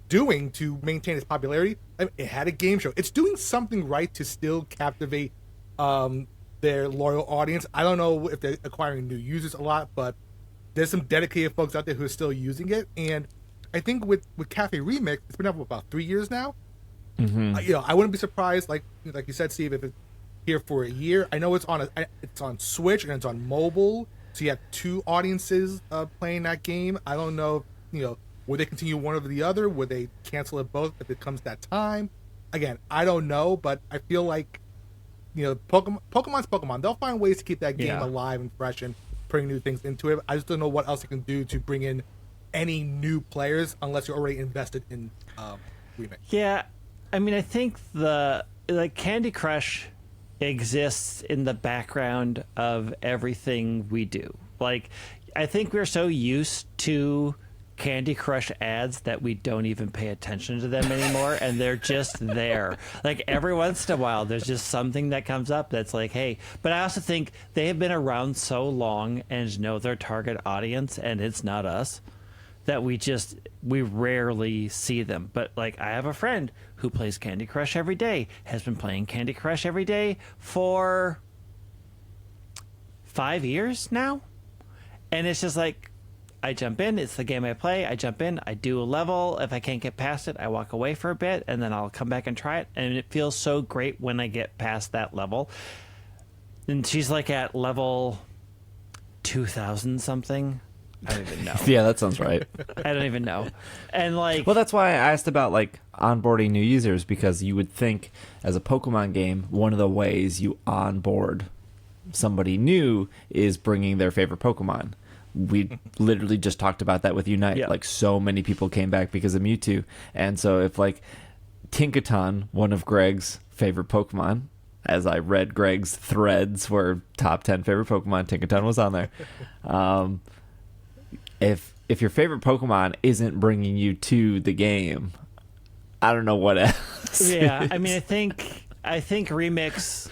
to maintain its popularity? I mean, it had a game show. It's doing something right to still captivate their loyal audience. I don't know if they're acquiring new users a lot, but there's some dedicated folks out there who are still using it. And I think with Cafe Remix, it's been up for about 3 years now. I wouldn't be surprised, like you said, Steve, if it's here for a year. I know it's on Switch and it's on mobile, so you have two audiences playing that game. I don't know, would they continue one over the other? Would they cancel it both if it comes that time? Again, I don't know, but I feel like, Pokemon's Pokemon. They'll find ways to keep that game alive and fresh and bring new things into it. I just don't know what else you can do to bring in any new players unless you're already invested in Remix. Yeah, I mean, I think Candy Crush exists in the background of everything we do. Like, I think we're so used to Candy Crush ads that we don't even pay attention to them anymore, and they're just there. Like, every once in a while there's just something that comes up that's like, hey. But I also think they have been around so long and know their target audience, and it's not us, that we rarely see them. But like, I have a friend who plays Candy Crush every day, has been playing Candy Crush every day for 5 years now, and it's just like, I jump in, it's the game I play, I jump in, I do a level, if I can't get past it, I walk away for a bit, and then I'll come back and try it, and it feels so great when I get past that level. And she's like at level 2,000 something. I don't even know. Yeah, that sounds right. I don't even know. And like, well, that's why I asked about like onboarding new users, because you would think as a Pokemon game, one of the ways you onboard somebody new is bringing their favorite Pokemon. We literally just talked about that with Unite. Yeah. Like, so many people came back because of Mewtwo. And so if like Tinkaton, one of Greg's favorite Pokemon, as I read Greg's threads were top 10 favorite Pokemon, Tinkaton was on there. If your favorite Pokemon isn't bringing you to the game, I don't know what else. Yeah, I mean, I think Remix.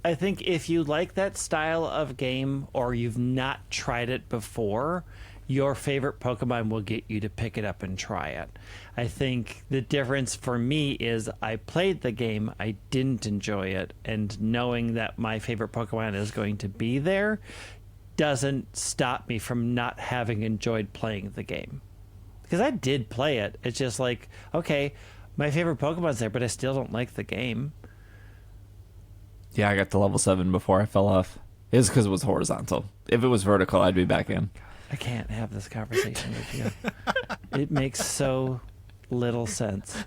I think if you like that style of game, or you've not tried it before, your favorite Pokemon will get you to pick it up and try it. I think the difference for me is I played the game, I didn't enjoy it, and knowing that my favorite Pokemon is going to be there doesn't stop me from not having enjoyed playing the game. Because I did play it. It's just like, okay, my favorite Pokemon's there, but I still don't like the game. Yeah, I got to level 7 before I fell off. It was because it was horizontal. If it was vertical, I'd be back in. I can't have this conversation with you. It makes so little sense.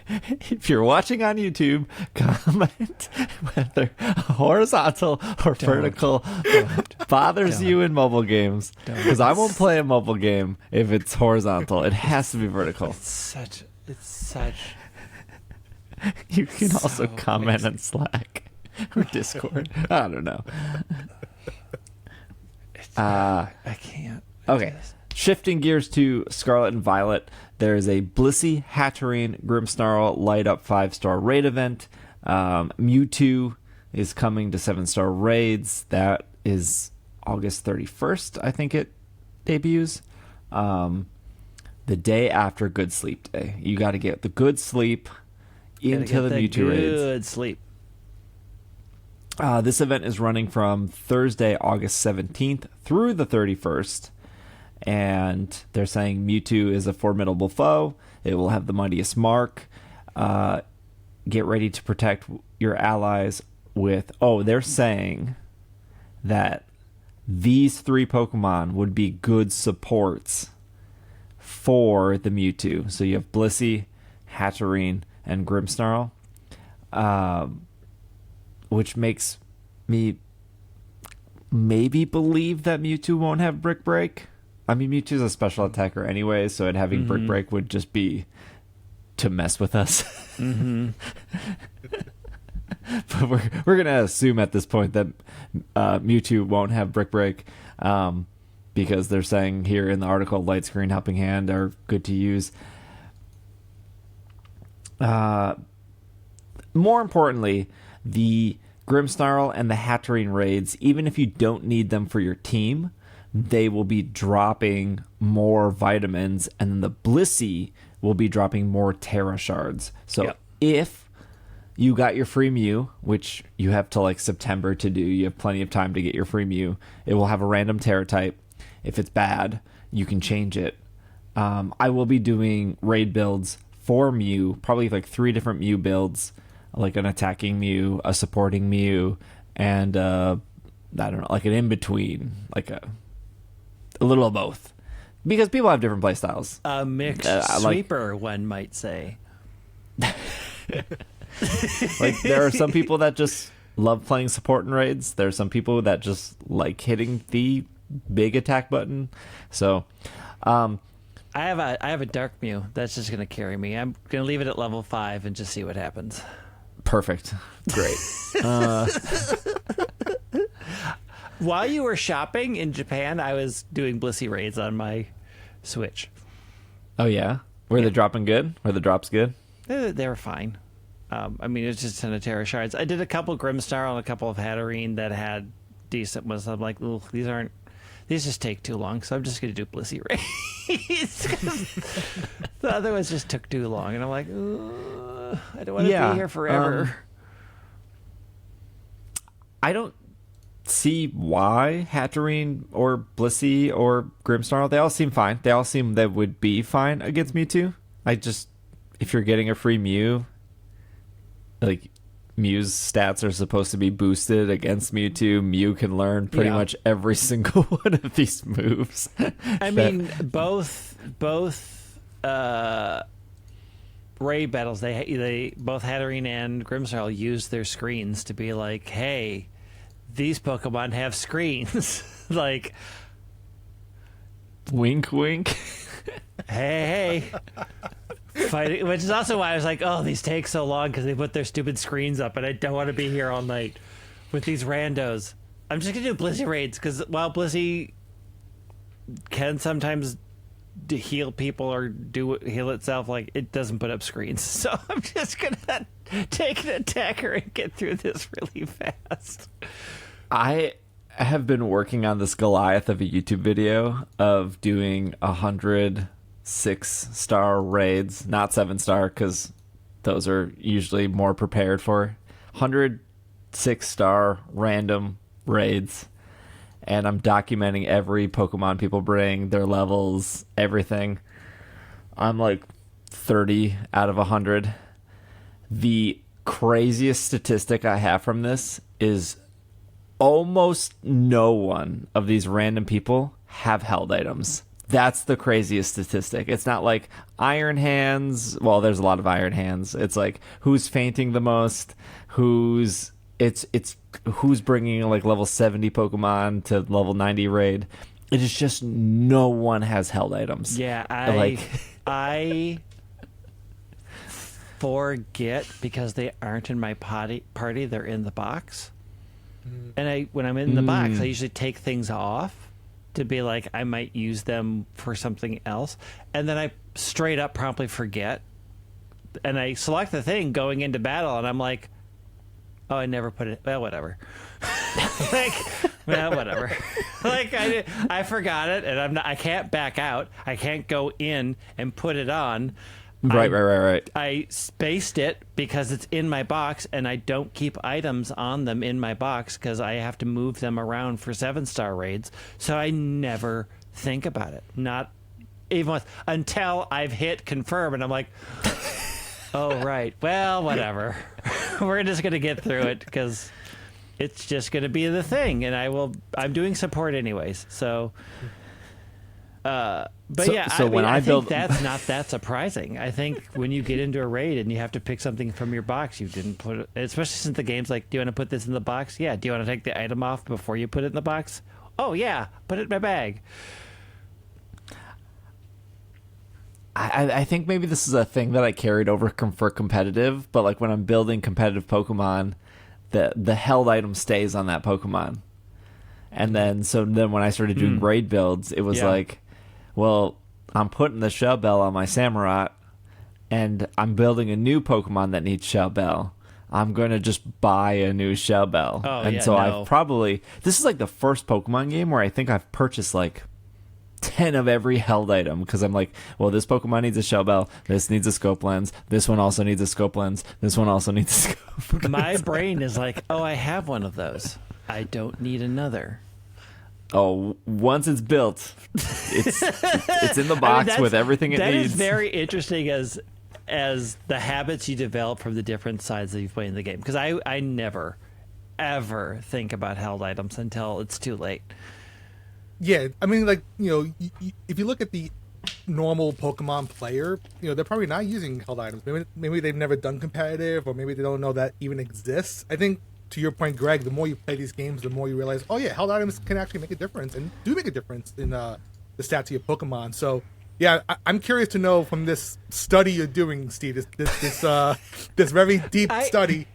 If you're watching on YouTube, comment whether horizontal or vertical bothers you in mobile games. Because I won't play a mobile game if it's horizontal. It has to be vertical. It's such. You can also so comment on Slack or Discord. I don't know. I can't. Okay. Shifting gears to Scarlet and Violet, there is a Blissey, Hatterene, Grimmsnarl Light Up 5-star raid event. Mewtwo is coming to 7-star raids. That is August 31st, I think it debuts. The day after Good Sleep Day. You got to get the good sleep into the Mewtwo raids. Good sleep. This event is running from Thursday, August 17th through the 31st. And they're saying Mewtwo is a formidable foe. It will have the mightiest mark. Get ready to protect your allies with... Oh, they're saying that these 3 Pokemon would be good supports for the Mewtwo. So you have Blissey, Hatterene, and Grimmsnarl. Which makes me maybe believe that Mewtwo won't have Brick Break. I mean, Mewtwo's a special attacker anyway, so it having Brick Break would just be to mess with us. But we're going to assume at this point that Mewtwo won't have Brick Break because they're saying here in the article, Light Screen, Helping Hand are good to use. More importantly, the Grimmsnarl and the Hatterene raids, even if you don't need them for your team, they will be dropping more vitamins, and then the Blissey will be dropping more Terra Shards. So if you got your free Mew, which you have till like September to do, you have plenty of time to get your free Mew, it will have a random Terra type. If it's bad, you can change it. I will be doing raid builds for Mew, probably like 3 different Mew builds, like an attacking Mew, a supporting Mew, and I don't know, like an in-between, like a little of both. Because people have different play styles. A mixed sweeper, one might say. Like, there are some people that just love playing support in raids. There are some people that just like hitting the big attack button. So, I have a Dark Mew that's just going to carry me. I'm going to leave it at level 5 and just see what happens. Perfect. Great. While you were shopping in Japan, I was doing Blissey raids on my Switch. Oh, yeah? Were they dropping good? Were the drops good? They were fine. I mean, it was just a ton of Terra Shards. I did a couple Grimmsnarl and a couple of Hatterene that had decent ones. I'm like, ooh, these just take too long, so I'm just going to do Blissey raids. The other ones just took too long, and I'm like, ooh, I don't want to be here forever. I don't see why Hatterene or Blissey or Grimmsnarl, they all seem fine. They all seem that would be fine against Mewtwo. If you're getting a free Mew, like, Mew's stats are supposed to be boosted against Mewtwo. Mew can learn pretty much every single one of these moves. I mean, both raid battles, they both Hatterene and Grimmsnarl use their screens to be like, hey, these Pokemon have screens. Like, wink, wink. hey. Fighting, which is also why I was like, oh, these take so long because they put their stupid screens up, and I don't want to be here all night with these randos. I'm just going to do Blissey raids because while Blissey can sometimes heal people or heal itself, like, it doesn't put up screens. So I'm just going to take an attacker and get through this really fast. I have been working on this Goliath of a YouTube video of doing 100 6-star raids, not 7-star, because those are usually more prepared for. 100 6-star random raids, and I'm documenting every Pokemon people bring, their levels, everything. I'm like 30 out of 100. The craziest statistic I have from this is almost no one of these random people have held items. That's the craziest statistic. It's not like Iron Hands. Well, there's a lot of Iron Hands. It's like who's fainting the most, who's bringing like level 70 Pokemon to level 90 raid. It is just no one has held items. Yeah, I forget because they aren't in my party. They're in the box, and when I'm in the box, I usually take things off to be like, I might use them for something else. And then I straight up promptly forget. And I select the thing going into battle, and I'm like, oh, I never put it. Well, whatever. Whatever. Like, I forgot it, and I can't back out. I can't go in and put it on. Right. I spaced it because it's in my box, and I don't keep items on them in my box because I have to move them around for 7-star raids. So I never think about it. Not even once, until I've hit confirm, and I'm like, oh, right. Well, whatever. We're just going to get through it because it's just going to be the thing. And I'm doing support anyways. So, I think that's not that surprising. I think when you get into a raid and you have to pick something from your box, you didn't put it, especially since the game's like, do you want to put this in the box? Yeah. Do you want to take the item off before you put it in the box? Oh, yeah. Put it in my bag. I think maybe this is a thing that I carried over for competitive, but like when I'm building competitive Pokemon, the held item stays on that Pokemon. And then when I started doing raid builds, it was like, well, I'm putting the Shell Bell on my Samurott, and I'm building a new Pokemon that needs Shell Bell. I'm going to just buy a new Shell Bell. I've probably... This is like the first Pokemon game where I think I've purchased like 10 of every held item, because I'm like, well, this Pokemon needs a Shell Bell, this needs a scope lens, this one also needs a scope lens, this one also needs a scope lens. My brain is like, oh, I have one of those. I don't need another. Oh, once it's built, it's in the box with everything it needs. That is very interesting as the habits you develop from the different sides that you've played in the game. Because I never, ever think about held items until it's too late. Yeah, I mean, like, if you look at the normal Pokemon player, they're probably not using held items. Maybe they've never done competitive, or maybe they don't know that even exists. I think, to your point, Greg, the more you play these games, the more you realize, oh yeah, held items can actually make a difference, and do make a difference in the stats of your Pokemon. So, yeah, I'm curious to know from this study you're doing, Steve, this very deep study.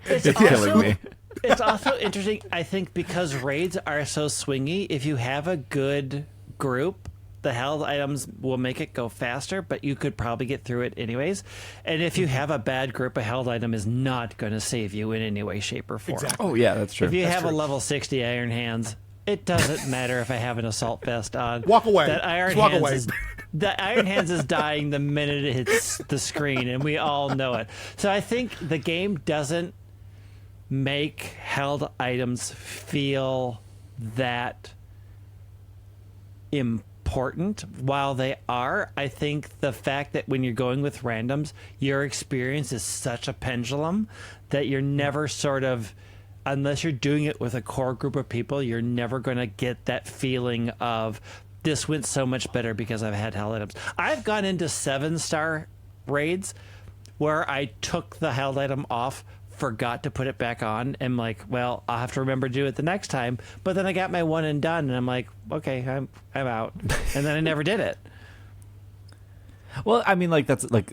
It's killing me. It's also interesting, I think, because raids are so swingy. If you have a good group, the held items will make it go faster, but you could probably get through it anyways. And if you have a bad group, a held item is not going to save you in any way, shape, or form. Exactly. Oh, yeah, that's true. If you have a level 60 Iron Hands, it doesn't matter if I have an Assault Vest on. Walk away. That Iron Walk Hands away. The Iron Hands is dying the minute it hits the screen, and we all know it. So I think the game doesn't make held items feel that important. While they are, I think the fact that when you're going with randoms, your experience is such a pendulum that you're never sort of, unless you're doing it with a core group of people, you're never going to get that feeling of, this went so much better because I've had held items. I've gone into 7-star raids where I took the held item off, forgot to put it back on, and like, well, I'll have to remember to do it the next time. But then I got my one and done, and I'm like, okay, I'm out. And then I never did it. Well, I mean, like, that's like,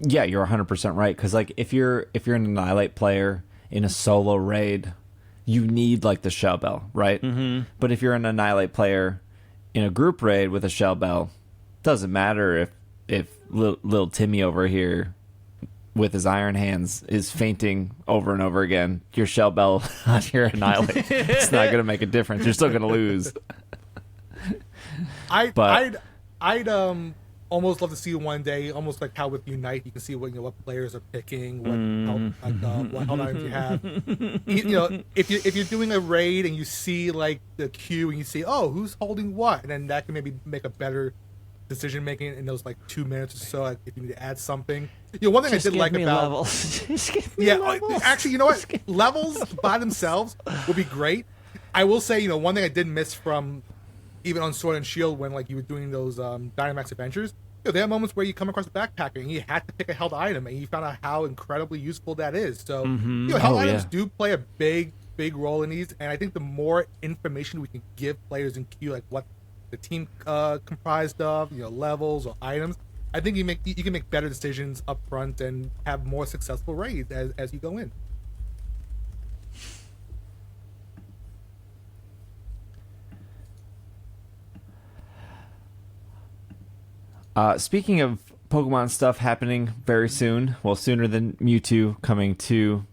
yeah, you're 100% right, because like if you're an Annihilate player in a solo raid, you need like the Shell Bell, right? Mm-hmm. But if you're an Annihilate player in a group raid with a Shell Bell, doesn't matter if little Timmy over here with his Iron Hands is fainting over and over again. Your Shell Bell on your Annihilate, it's not going to make a difference. You're still going to lose. I'd almost love to see one day, almost like how with Unite, you can see what players are picking, what held items you have. If you're doing a raid and you see like the queue and you see, oh, who's holding what, and then that can maybe make a better decision making in those like 2 minutes or so, like, if you need to add something. One thing I did like about levels. Just give me levels. Actually, you know what? Levels by themselves would be great. I will say, one thing I did miss from even on Sword and Shield when like you were doing those Dynamax adventures, there are moments where you come across a backpacker and you had to pick a held item, and you found out how incredibly useful that is. So held items do play a big role in these, and I think the more information we can give players in queue, like what the team comprised of, levels or items, I think you can make better decisions up front and have more successful raids as you go in. Speaking of Pokemon stuff happening very soon, well, sooner than Mewtwo coming to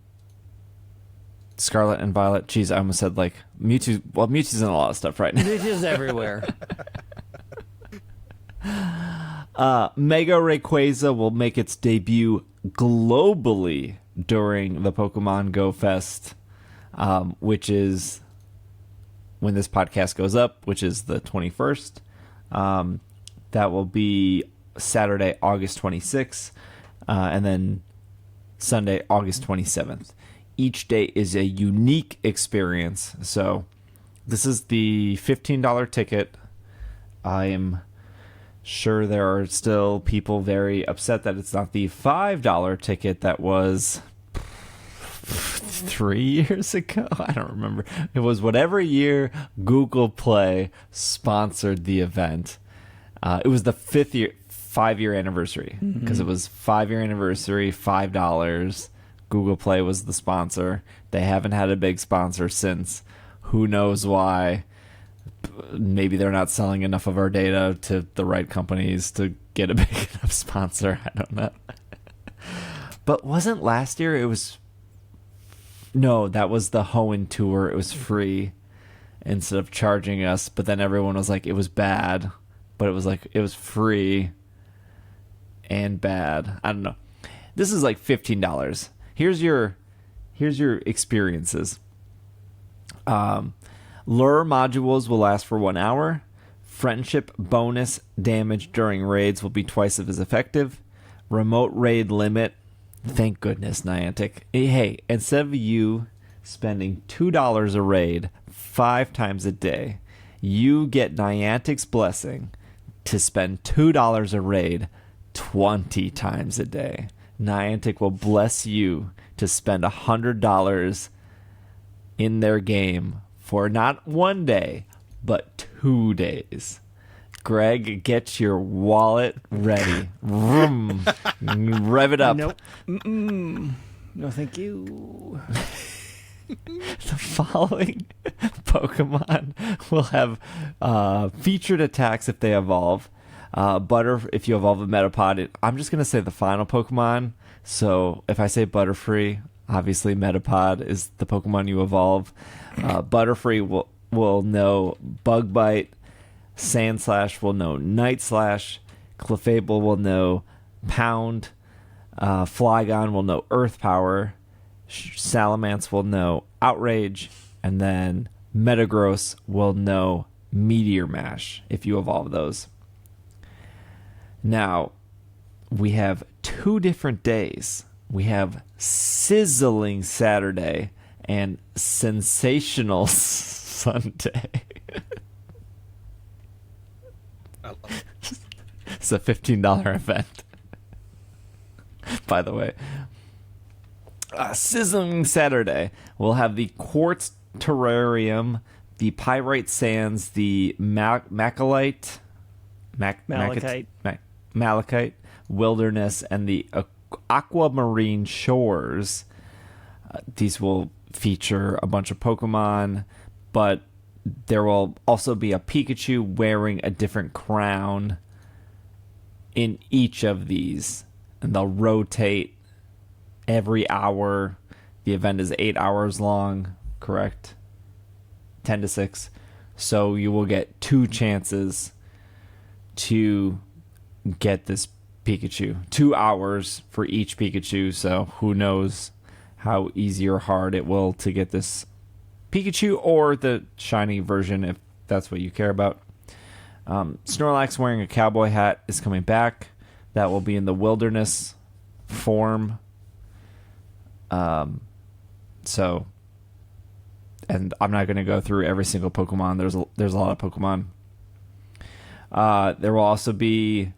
Scarlet and Violet. Jeez, I almost said like Mewtwo. Well, Mewtwo's in a lot of stuff right now. Mewtwo's everywhere. Mega Rayquaza will make its debut globally during the Pokemon Go Fest, which is when this podcast goes up, which is the 21st. That will be Saturday, August 26th, and then Sunday, August 27th. Each day is a unique experience. So this is the $15 ticket. I am sure there are still people very upset that it's not the $5 ticket that was 3 years ago. I don't remember. It was whatever year Google Play sponsored the event. It was the 5-year anniversary, because it was 5-year anniversary, $5. Google Play was the sponsor. They haven't had a big sponsor since. Who knows why? Maybe they're not selling enough of our data to the right companies to get a big enough sponsor. I don't know. But wasn't last year it was... No, that was the Hoenn tour. It was free instead of charging us. But then everyone was like, it was bad. But it was like, it was free and bad. I don't know. This is like $15. Here's your experiences. Lure modules will last for 1 hour. Friendship bonus damage during raids will be twice as effective. Remote raid limit. Thank goodness, Niantic. Hey, instead of you spending $2 a raid 5 times a day, you get Niantic's blessing to spend $2 a raid 20 times a day. Niantic will bless you to spend $100 in their game for not 1 day, but 2 days. Greg, get your wallet ready. Vroom. Rev it up. Nope. No, thank you. The following Pokemon will have featured attacks if they evolve. Butter, if you evolve a Metapod. I'm just going to say the final Pokemon. So if I say Butterfree, obviously Metapod is the Pokemon you evolve. Butterfree will know Bug Bite. Sandslash will know Night Slash. Clefable will know Pound. Flygon will know Earth Power. Salamence will know Outrage. And then Metagross will know Meteor Mash if you evolve those. Now, we have 2 different days. We have Sizzling Saturday and Sensational Sunday. I love it. It's a $15 event, by the way. Sizzling Saturday, we'll have the Quartz Terrarium, the Pyrite Sands, the Malachite, Wilderness, and the Aquamarine Shores. These will feature a bunch of Pokemon, but there will also be a Pikachu wearing a different crown in each of these, and they'll rotate every hour. The event is 8 hours long, correct? 10 to 6. So you will get 2 chances to get this Pikachu. 2 hours for each Pikachu, so who knows how easy or hard it will to get this Pikachu or the shiny version if that's what you care about. Snorlax wearing a cowboy hat is coming back. That will be in the Wilderness form. So, and I'm not going to go through every single Pokemon. There's a lot of Pokemon. There will also be...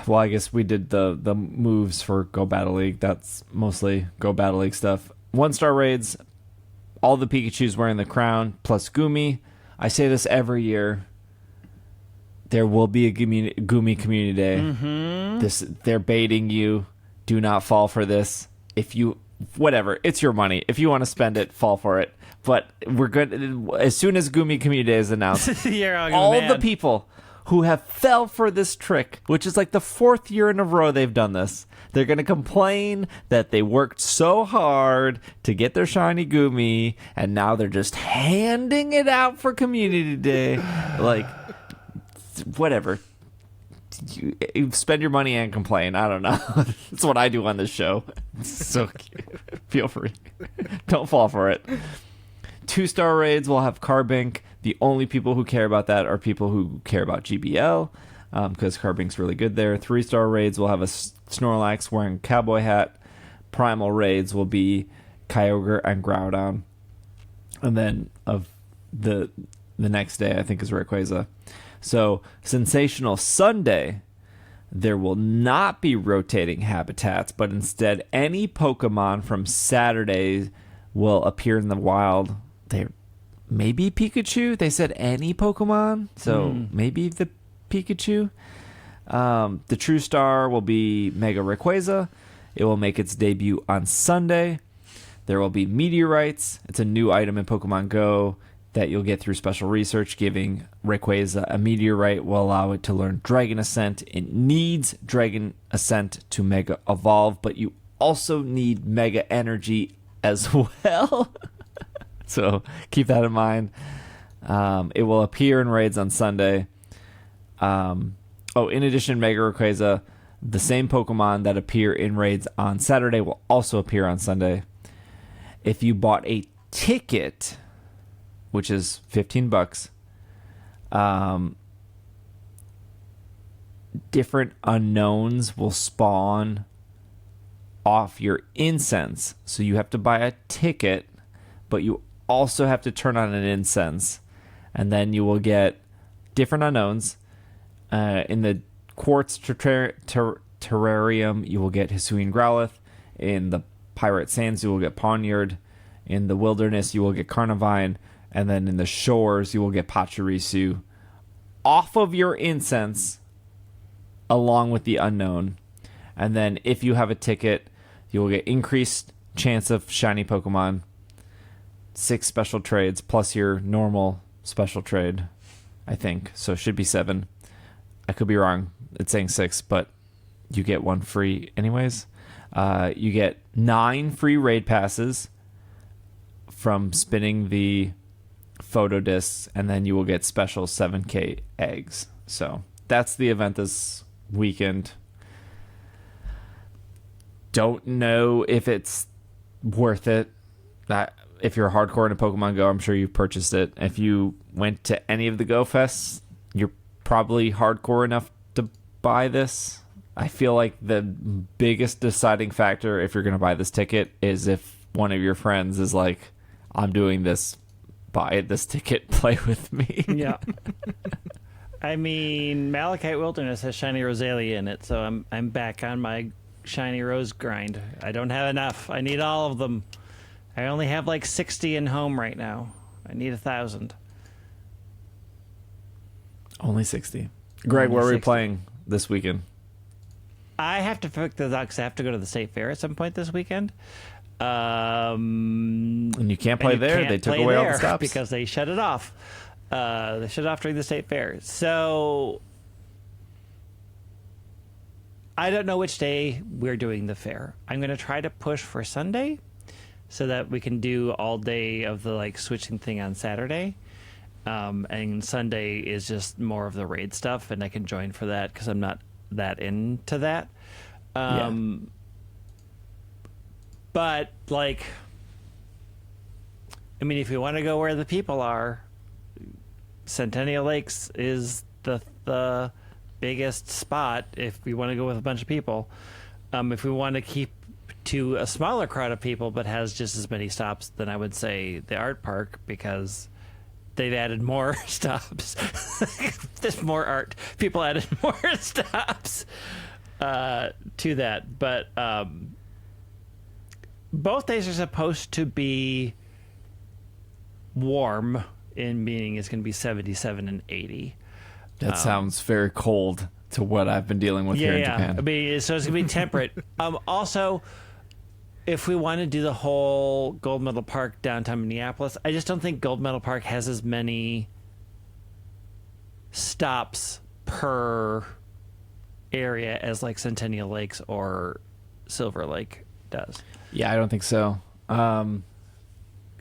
Well, I guess we did the moves for Go Battle League. That's mostly Go Battle League stuff. 1-star raids, all the Pikachus wearing the crown, plus Gumi. I say this every year. There will be a Gumi Community Day. Mm-hmm. They're baiting you. Do not fall for this. If you... Whatever. It's your money. If you want to spend it, fall for it. But we're good. As soon as Gumi Community Day is announced, all the people who have fell for this trick, which is like the 4th year in a row they've done this, they're going to complain that they worked so hard to get their shiny Gumi, and now they're just handing it out for Community Day. Like, whatever. You spend your money and complain. I don't know. That's what I do on this show. So feel free. Don't fall for it. 2-star raids will have Carbink. The only people who care about that are people who care about GBL, because Carbink's really good there. 3-star raids will have a Snorlax wearing a cowboy hat. Primal raids will be Kyogre and Groudon. And then of the next day, I think, is Rayquaza. So, Sensational Sunday, there will not be rotating habitats, but instead any Pokemon from Saturday will appear in the wild. Maybe Pikachu? They said any Pokemon, so maybe the Pikachu. The True Star will be Mega Rayquaza. It will make its debut on Sunday. There will be Meteorites. It's a new item in Pokemon GO that you'll get through special research. Giving Rayquaza a Meteorite will allow it to learn Dragon Ascent. It needs Dragon Ascent to Mega Evolve, but you also need Mega Energy as well. So keep that in mind. It will appear in raids on Sunday. In addition, Mega Rayquaza, the same Pokemon that appear in raids on Saturday will also appear on Sunday. If you bought a ticket, which is $15, different unknowns will spawn off your incense. So you have to buy a ticket, but you also have to turn on an incense, and then you will get different unknowns. In the Quartz Terrarium, you will get Hisuian Growlithe. In the Pirate Sands, you will get Pawniard. In the Wilderness, you will get Carnivine. And then in the Shores, you will get Pachirisu off of your incense along with the unknown. And then if you have a ticket, you will get increased chance of shiny Pokemon, 6 special trades plus your normal special trade, I think. So it should be 7. I could be wrong. It's saying 6, but you get 1 free anyways. You get 9 free raid passes from spinning the photo discs, and then you will get special 7K eggs. So that's the event this weekend. Don't know if it's worth it. If you're hardcore into Pokemon Go, I'm sure you've purchased it. If you went to any of the Go Fests, you're probably hardcore enough to buy this. I feel like the biggest deciding factor if you're going to buy this ticket is if one of your friends is like, I'm doing this, buy this ticket, play with me. Yeah. I mean, Malachite Wilderness has Shiny Rosalia in it, so I'm back on my Shiny Rose grind. I don't have enough. I need all of them. I only have like 60 in home right now. I need 1,000. Only 60. Greg, Only where are we 60. playing this weekend? I have to pick this up because I have to go to the state fair at some point this weekend. And you can't play there? They took away all the stops? Because they shut it off. They shut it off during the state fair. So I don't know which day we're doing the fair. I'm going to try to push for Sunday so that we can do all day of the like switching thing on Saturday. And Sunday is just more of the raid stuff, and I can join for that because I'm not that into that. But like, I mean, if you want to go where the people are, Centennial Lakes is the biggest spot if we want to go with a bunch of people. If we want to keep to a smaller crowd of people but has just as many stops, then I would say the art park, because they've added more stops. There's more art. People added more stops to that. But both days are supposed to be warm, in meaning it's going to be 77 and 80. That sounds very cold to what I've been dealing with here in Japan. I mean, so it's going to be temperate. Also, if we want to do the whole Gold Medal Park downtown Minneapolis, I just don't think Gold Medal Park has as many stops per area as like Centennial Lakes or Silver Lake does. Yeah, I don't think so. Because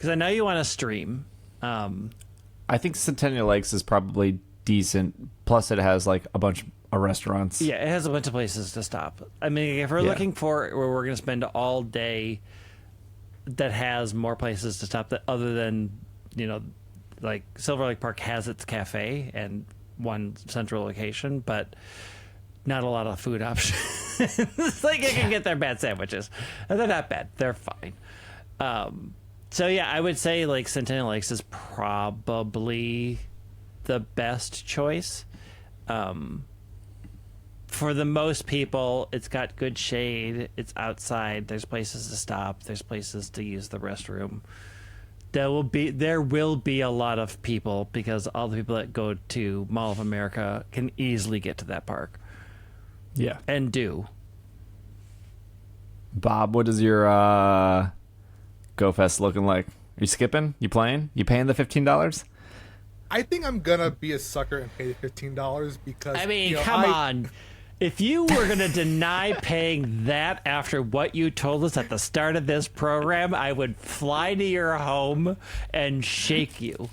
I know you want to stream. I think Centennial Lakes is probably decent. Plus, it has like a bunch of restaurants. Yeah, it has a bunch of places to stop. I mean, if we're looking for where we're going to spend all day that has more places to stop that other than, like Silver Lake Park has its cafe and one central location, but not a lot of food options. It's like you can get their bad sandwiches. And they're not bad. They're fine. So yeah, I would say like Centennial Lakes is probably the best choice. For the most people, it's got good shade. It's outside. There's places to stop. There's places to use the restroom. There will be a lot of people because all the people that go to Mall of America can easily get to that park. Yeah. And do. Bob, what is your Go Fest looking like? Are you skipping? You playing? You paying the $15? I think I'm gonna be a sucker and pay the $15 because I mean, come on. If you were going to deny paying that after what you told us at the start of this program, I would fly to your home and shake you.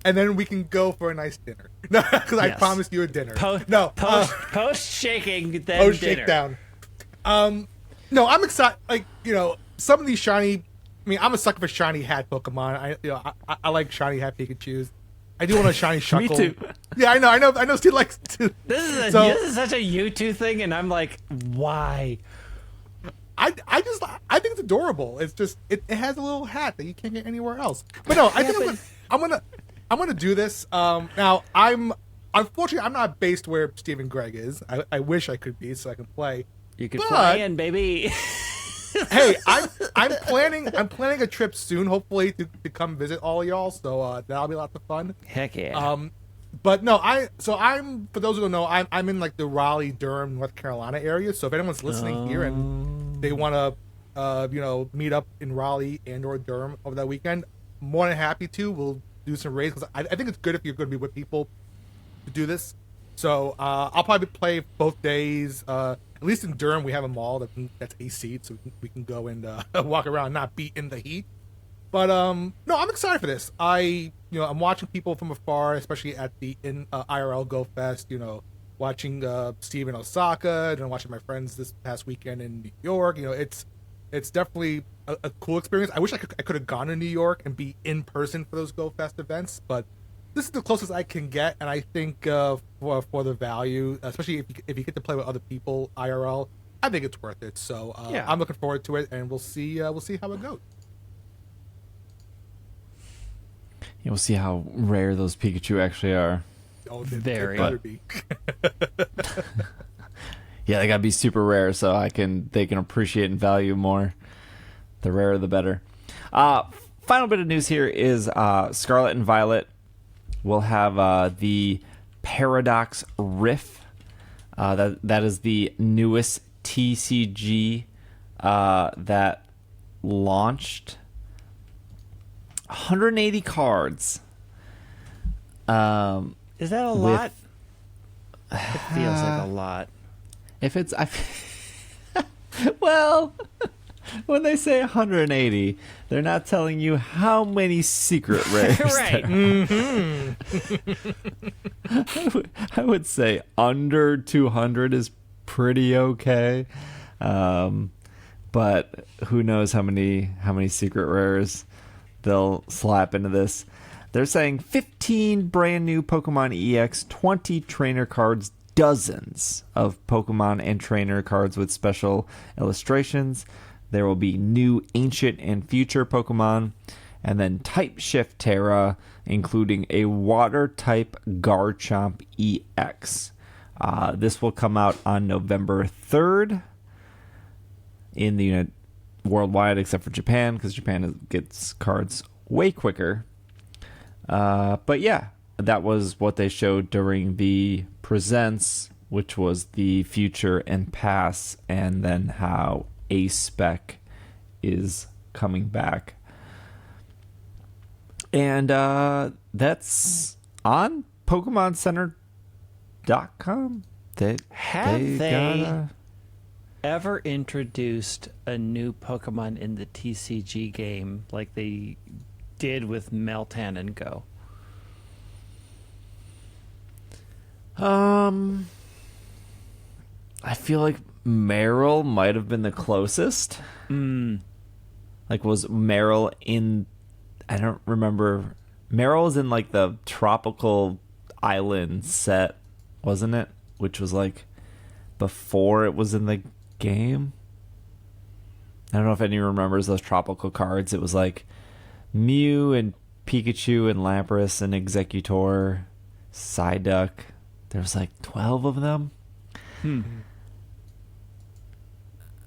And then we can go for a nice dinner. No, because I promised you a dinner. Post shaking, then post dinner. shakedown. No, I'm excited. Like, some of these shiny. I mean, I'm a sucker for shiny hat Pokemon. I like shiny hat Pikachu's. I do want a shiny Shuckle. Me too. Yeah, I know. Steve likes to. This is such a U2 thing, and I'm like, why? I think it's adorable. It's just it has a little hat that you can't get anywhere else. But no, I think I'm gonna do this. Now unfortunately I'm not based where Steve and Greg is. I wish I could be so I can play. You could fly in, baby. Hey, I'm planning a trip soon, hopefully to come visit all of y'all. So that'll be lots of fun. Heck yeah. But no, I'm for those who don't know, I'm in like the Raleigh, Durham, North Carolina area. So if anyone's listening here and they want to meet up in Raleigh and or Durham over that weekend, more than happy to. We'll do some raids because I think it's good if you're going to be with people to do this. So I'll probably play both days. At least in Durham, we have a mall that's AC, so we can go and walk around and not be in the heat. But no, I'm excited for this. I'm watching people from afar, especially at the IRL Go Fest. Watching Steve in Osaka, and watching my friends this past weekend in New York. It's definitely a cool experience. I wish I could have gone to New York and be in person for those Go Fest events, but this is the closest I can get, and I think for the value, especially if you get to play with other people IRL, I think it's worth it. So I'm looking forward to it, and we'll see how it goes. We'll see how rare those Pikachu actually are. Oh, very. Be. Yeah, they gotta be super rare so they can appreciate and value more. The rarer, the better. Final bit of news here is Scarlet and Violet will have the Paradox Rift. That is the newest TCG that launched. 180 cards. Is that a lot? It feels like a lot. If it's well, when they say 180, they're not telling you how many secret rares. Right. I would say under 200 is pretty okay. But who knows how many secret rares they'll slap into this. They're saying 15 brand new Pokemon EX, 20 trainer cards, dozens of Pokemon and trainer cards with special illustrations. There will be new ancient and future Pokemon, and then Type Shift Terra, including a water type Garchomp EX. This will come out on November 3rd in the worldwide, except for Japan, because Japan gets cards way quicker. But yeah, that was what they showed during the presents, which was the future and past, and then how A-Spec is coming back. And that's on PokemonCenter.com. Have they ever introduced a new Pokemon in the TCG game like they did with Meltan and Go? I feel like Meryl might have been the closest. Like, was Meryl in... I don't remember. Meryl was in, like, the tropical island set, wasn't it? Which was, like, before it was in the game. I don't know if anyone remembers those tropical cards. It was, like, Mew and Pikachu and Lapras and Executor, Psyduck. There was, like, 12 of them.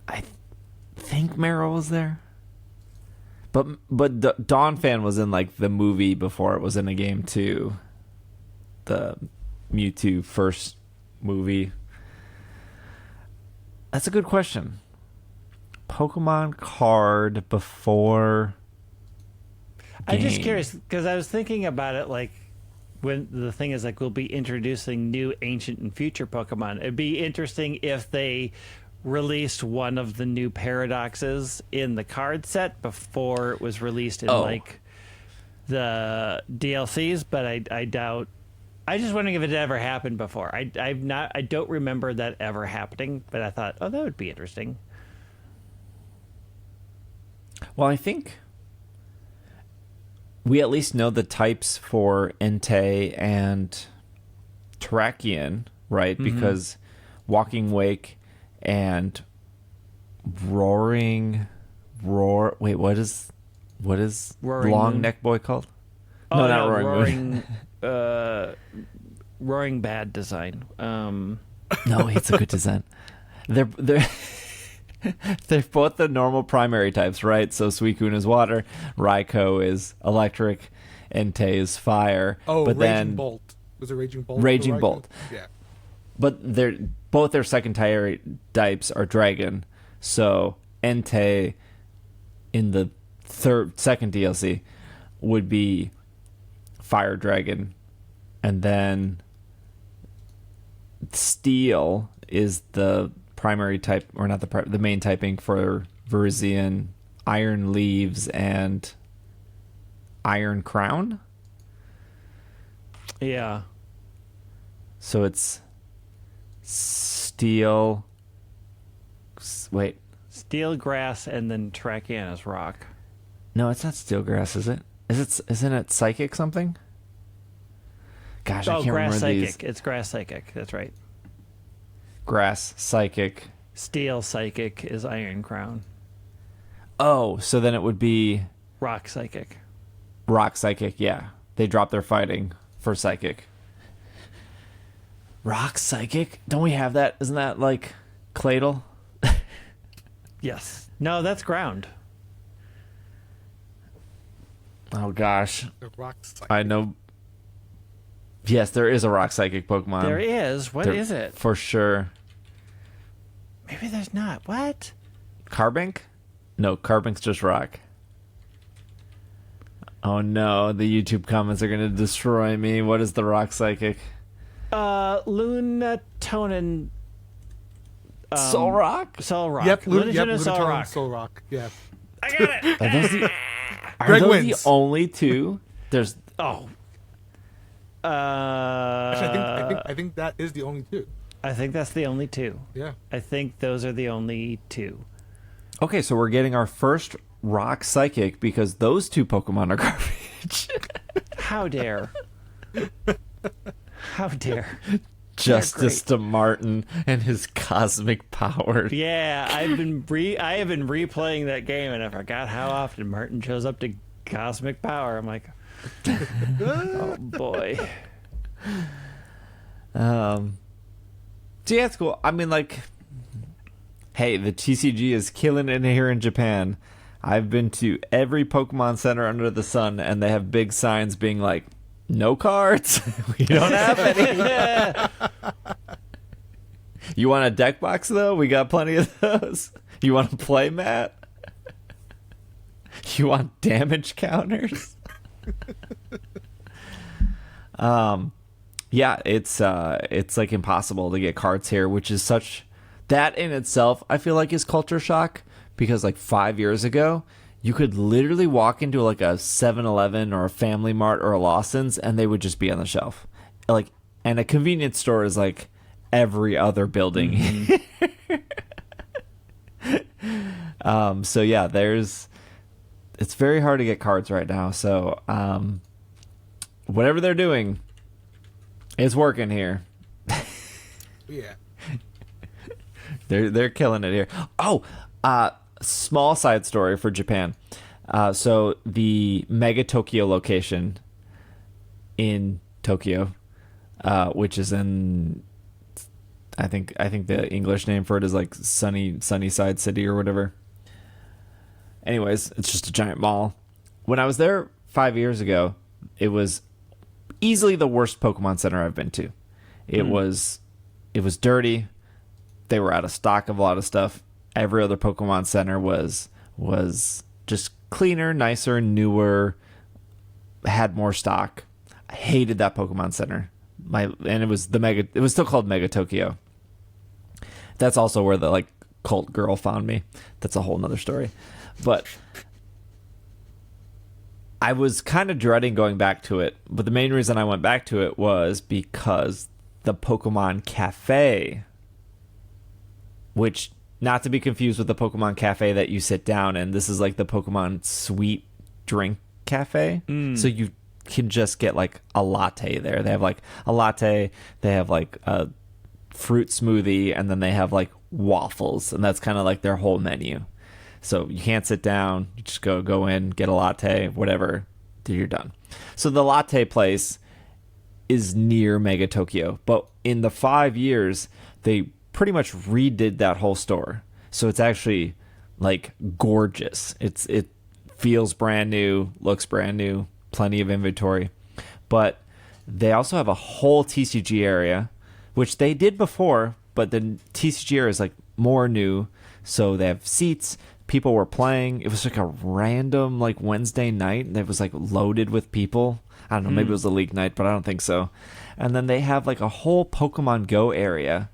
I think Meryl was there. But Dawn Fan was in, like, the movie before it was in a game, too. The Mewtwo first movie. That's a good question. Pokemon card before I'm game. just curious, because I was thinking about it, like, when the thing is, like, we'll be introducing new ancient and future Pokemon. It'd be interesting if they released one of the new paradoxes in the card set before it was released in like the DLCs, but I doubt. I just wondering if it ever happened before. I don't remember that ever happening, but I thought, oh, that would be interesting. Well, I think we at least know the types for Entei and Terrakion, right? Because Walking Wake and Wait, what is Roaring Long Moon? Neck Boy called? Oh, No, not Roaring Moon. Roaring bad design. No, it's a good design. They're both the normal primary types, right? So Suicune is water, Raikou is electric, Entei is fire. Oh, but Raging then Bolt. Was it Raging Bolt? Raging for Raikou? Bolt. Yeah. But both their secondary types are dragon. So Entei in the second DLC would be fire dragon, and then Steel is the primary type, or not the main typing for Virizion, Iron Leaves, and Iron Crown. Yeah. So it's Steel. Wait. Steel grass and then Terrakion is rock. No, it's not Steel Grass, is it? Isn't it Psychic something? Gosh, I can't grass remember psychic. these. It's grass psychic. That's right. Grass, Psychic. Steel psychic is Iron Crown. Oh, so then it would be Rock psychic. Rock Psychic, yeah. They drop their fighting for Psychic. Rock Psychic? Don't we have that? Isn't that like Claydol? Yes. No, that's ground. Oh gosh. The rock psychic. I know. Yes, there is a Rock Psychic Pokemon. There is. What is it? For sure. Maybe there's not. What? Carbink? No, Carbink's just Rock. Oh no, the YouTube comments are going to destroy me. What is the Rock Psychic? Lunatonin. Soul Rock? Soul Rock. Yep, Lunatonin Soul Lunatone Rock. Soul Rock. Yeah. I got it. Are Greg those wins. the only two? There's Oh. Actually, I think that is the only two. I think that's the only two. Yeah. I think those are the only two. okay. So we're getting our first Rock Psychic because those two Pokemon are garbage. How dare? How dare? Justice to Martin and his cosmic power. Yeah, I have been replaying that game, and I forgot how often Martin shows up to Cosmic Power. I'm like, oh boy. So yeah, it's cool. I mean, like, hey, the TCG is killing it here in Japan. I've been to every Pokemon Center under the sun, and they have big signs being like, "No cards. We don't have any." You want a deck box though? We got plenty of those. You want a play mat? You want damage counters? Yeah, it's like impossible to get cards here, which is such that in itself I feel like is culture shock, because like 5 years ago you could literally walk into like a 7-Eleven or a Family Mart or a Lawson's and they would just be on the shelf. Like and a convenience store is like every other building. So yeah, it's very hard to get cards right now. So whatever they're doing is working here. Yeah. They're killing it here. Oh, small side story for Japan. So the Mega Tokyo location in Tokyo, which is in, I think the English name for it is like Sunnyside City or whatever. Anyways, it's just a giant mall. When I was there 5 years ago, it was easily the worst Pokemon Center I've been to. It was dirty. They were out of stock of a lot of stuff. Every other Pokemon Center was just cleaner, nicer, newer, had more stock. I hated that Pokemon Center. And it was still called Mega Tokyo. That's also where the like cult girl found me. That's a whole nother story. But I was kind of dreading going back to it. But the main reason I went back to it was because the Pokémon Cafe, which, not to be confused with the Pokémon Cafe that you sit down in, this is like the Pokémon sweet drink cafe. So you can just get like a latte there. They have like a latte, they have like a fruit smoothie, and then they have like waffles, and that's kind of like their whole menu. So you can't sit down, you just go in, get a latte, whatever, till you're done. So the latte place is near Mega Tokyo, but in the 5 years they pretty much redid that whole store. So it's actually like gorgeous. It feels brand new, looks brand new, plenty of inventory. But they also have a whole TCG area, which they did before, but the TCG area is like more new. So they have seats, people were playing. It was like a random like Wednesday night, and it was like loaded with people. I don't know, maybe it was a league night, but I don't think so. And then they have like a whole Pokemon Go area,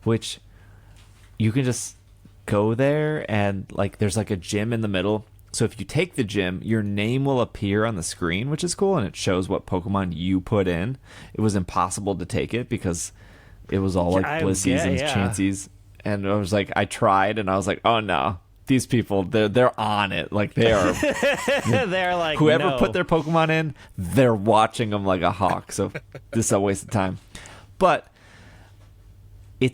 which you can just go there, and like there's like a gym in the middle. So if you take the gym, your name will appear on the screen, which is cool, and it shows what Pokemon you put in. It was impossible to take it because it was all like Blissies and Chanseys. And I was like, I tried, and I was like, oh no, these people, they're on it. Like they are. They're like, whoever put their Pokemon in, they're watching them like a hawk. So this is a waste of time. But it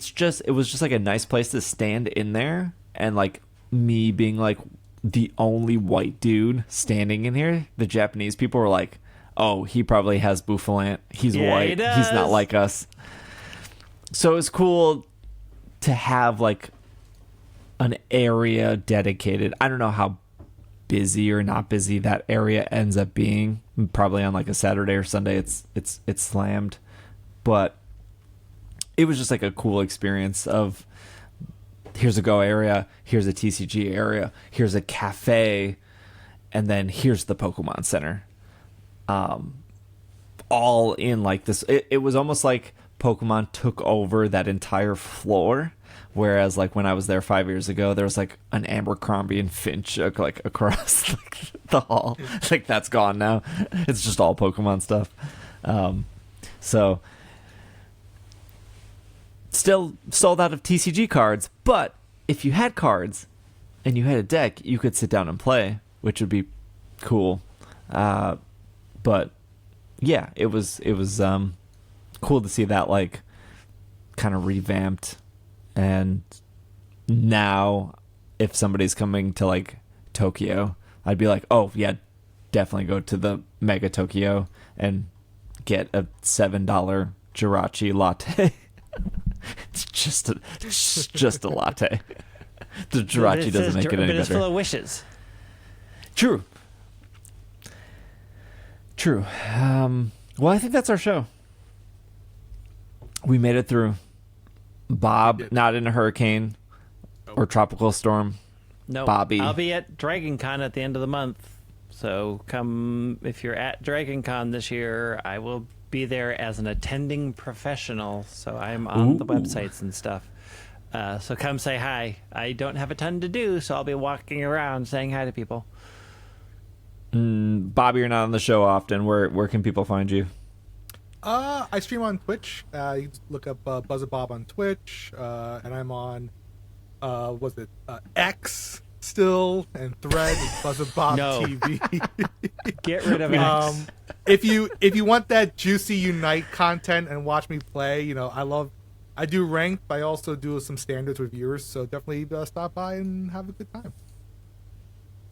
was just like a nice place to stand in there, and like me being like the only white dude standing in here, the Japanese people were like, oh, he probably has Bouffalant. He's white. He's not like us. So it was cool to have like an area dedicated. I don't know how busy or not busy that area ends up being. Probably on like a Saturday or Sunday it's slammed. But it was just like a cool experience of, here's a Go area, here's a TCG area, here's a cafe, and then here's the Pokemon Center. All in like this. It was almost like Pokemon took over that entire floor, whereas like when I was there 5 years ago, there was like an Abercrombie and Finch like across like, the hall. Like that's gone now. It's just all Pokemon stuff. So still sold out of TCG cards, but if you had cards and you had a deck, you could sit down and play, which would be cool. But yeah, it was cool to see that like kind of revamped. And now if somebody's coming to like Tokyo, I'd be like, oh yeah, definitely go to the Mega Tokyo and get a $7 Jirachi latte. It's just a latte. The Jirachi doesn't make it any better. But it's full of wishes. True. Well, I think that's our show. We made it through. Bob, not in a hurricane or tropical storm. No, Bobby. I'll be at Dragon Con at the end of the month. So come, if you're at Dragon Con this year, I will be there as an attending professional. So I'm on the websites and stuff. So come say hi. I don't have a ton to do, so I'll be walking around saying hi to people. Bobby, you're not on the show often. Where can people find you? I stream on Twitch. You just look up Buzzabob on Twitch, and I'm on X still, and Thread and Buzzabob No. TV. Get rid of X. If you want that juicy Unite content and watch me play, I do ranked, but I also do some standards with viewers, so definitely stop by and have a good time.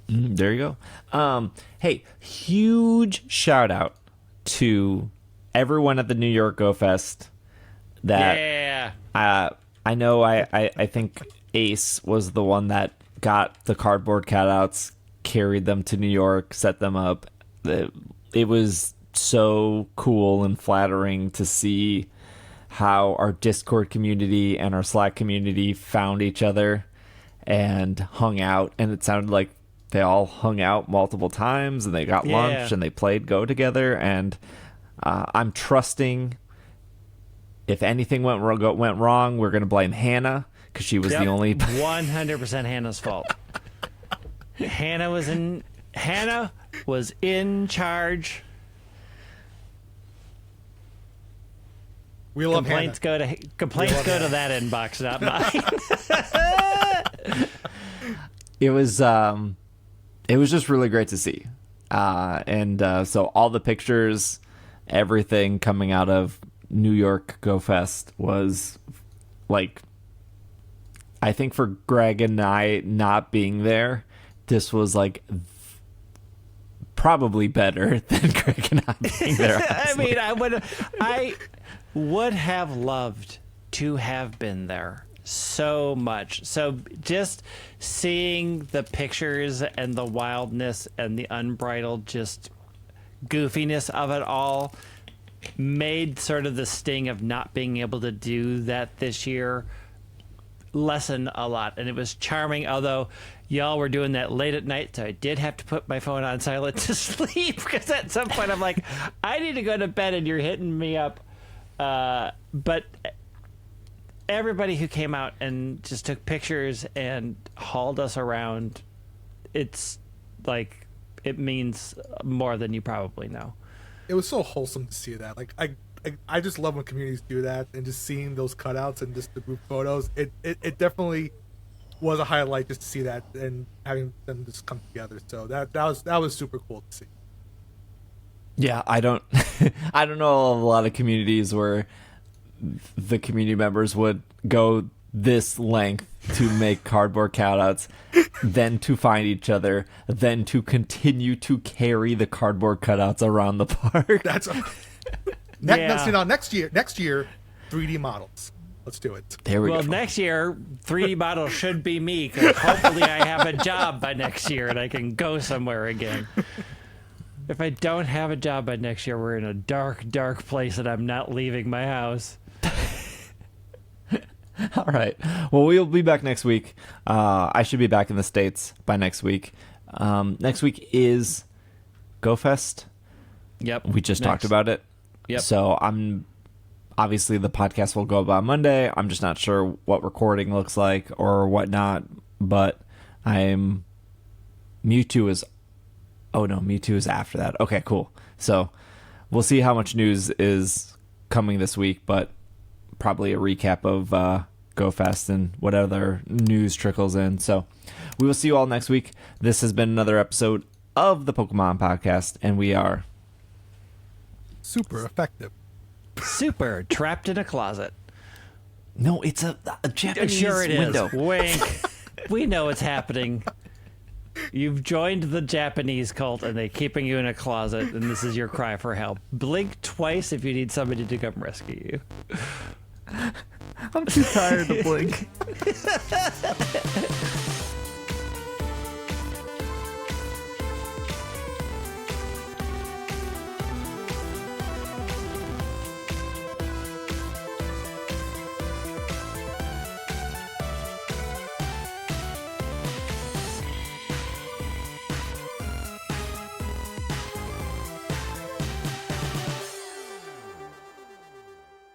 There you go. Hey, huge shout out to everyone at the New York Go Fest. That I know. I think Ace was the one that got the cardboard cutouts, carried them to New York, set them up. It was so cool and flattering to see how our Discord community and our Slack community found each other and hung out, and it sounded like they all hung out multiple times, and they got lunch, and they played Go together, and I'm trusting if anything went wrong, we're going to blame Hannah, because she was the only... 100% Hannah's fault. Hannah was in charge. We love complaints Hannah. Complaints go to that inbox, not mine. It was just really great to see. So all the pictures, everything coming out of New York Go Fest was like, I think for Greg and I not being there, this was like probably better than Greg and I being there. I mean, I would have loved to have been there so much. So just seeing the pictures and the wildness and the unbridled just goofiness of it all made sort of the sting of not being able to do that this year lessen a lot. And it was charming, although y'all were doing that late at night, so I did have to put my phone on silent to sleep, because at some point I'm like, I need to go to bed and you're hitting me up. But everybody who came out and just took pictures and hauled us around, it's like, it means more than you probably know. It was so wholesome to see that. Like, I just love when communities do that, and just seeing those cutouts and just the group photos. It definitely was a highlight just to see that and having them just come together. So that was super cool to see. Yeah, I don't know of a lot of communities where the community members would go this length to make cardboard cutouts, then to find each other, then to continue to carry the cardboard cutouts around the park. That's next year 3D models. Let's do it. There we go. Well, next year 3D model should be me, because hopefully I have a job by next year and I can go somewhere again. If I don't have a job by next year, we're in a dark, dark place, and I'm not leaving my house. All right. Well, we'll be back next week. I should be back in the States by next week. Next week is GoFest. Yep. We just talked about it. Yep. So obviously the podcast will go up on Monday. I'm just not sure what recording looks like or whatnot, but Mewtwo is after that. Okay, cool. So we'll see how much news is coming this week, but probably a recap of GoFest and what other news trickles in. So we will see you all next week. This has been another episode of the Pokemon Podcast, and we are super effective. Super trapped in a closet. No, it's a Japanese Sure it window. is. Wink. We know it's happening. You've joined the Japanese cult, and they're keeping you in a closet, and this is your cry for help. Blink twice if you need somebody to come rescue you. I'm too tired to blink.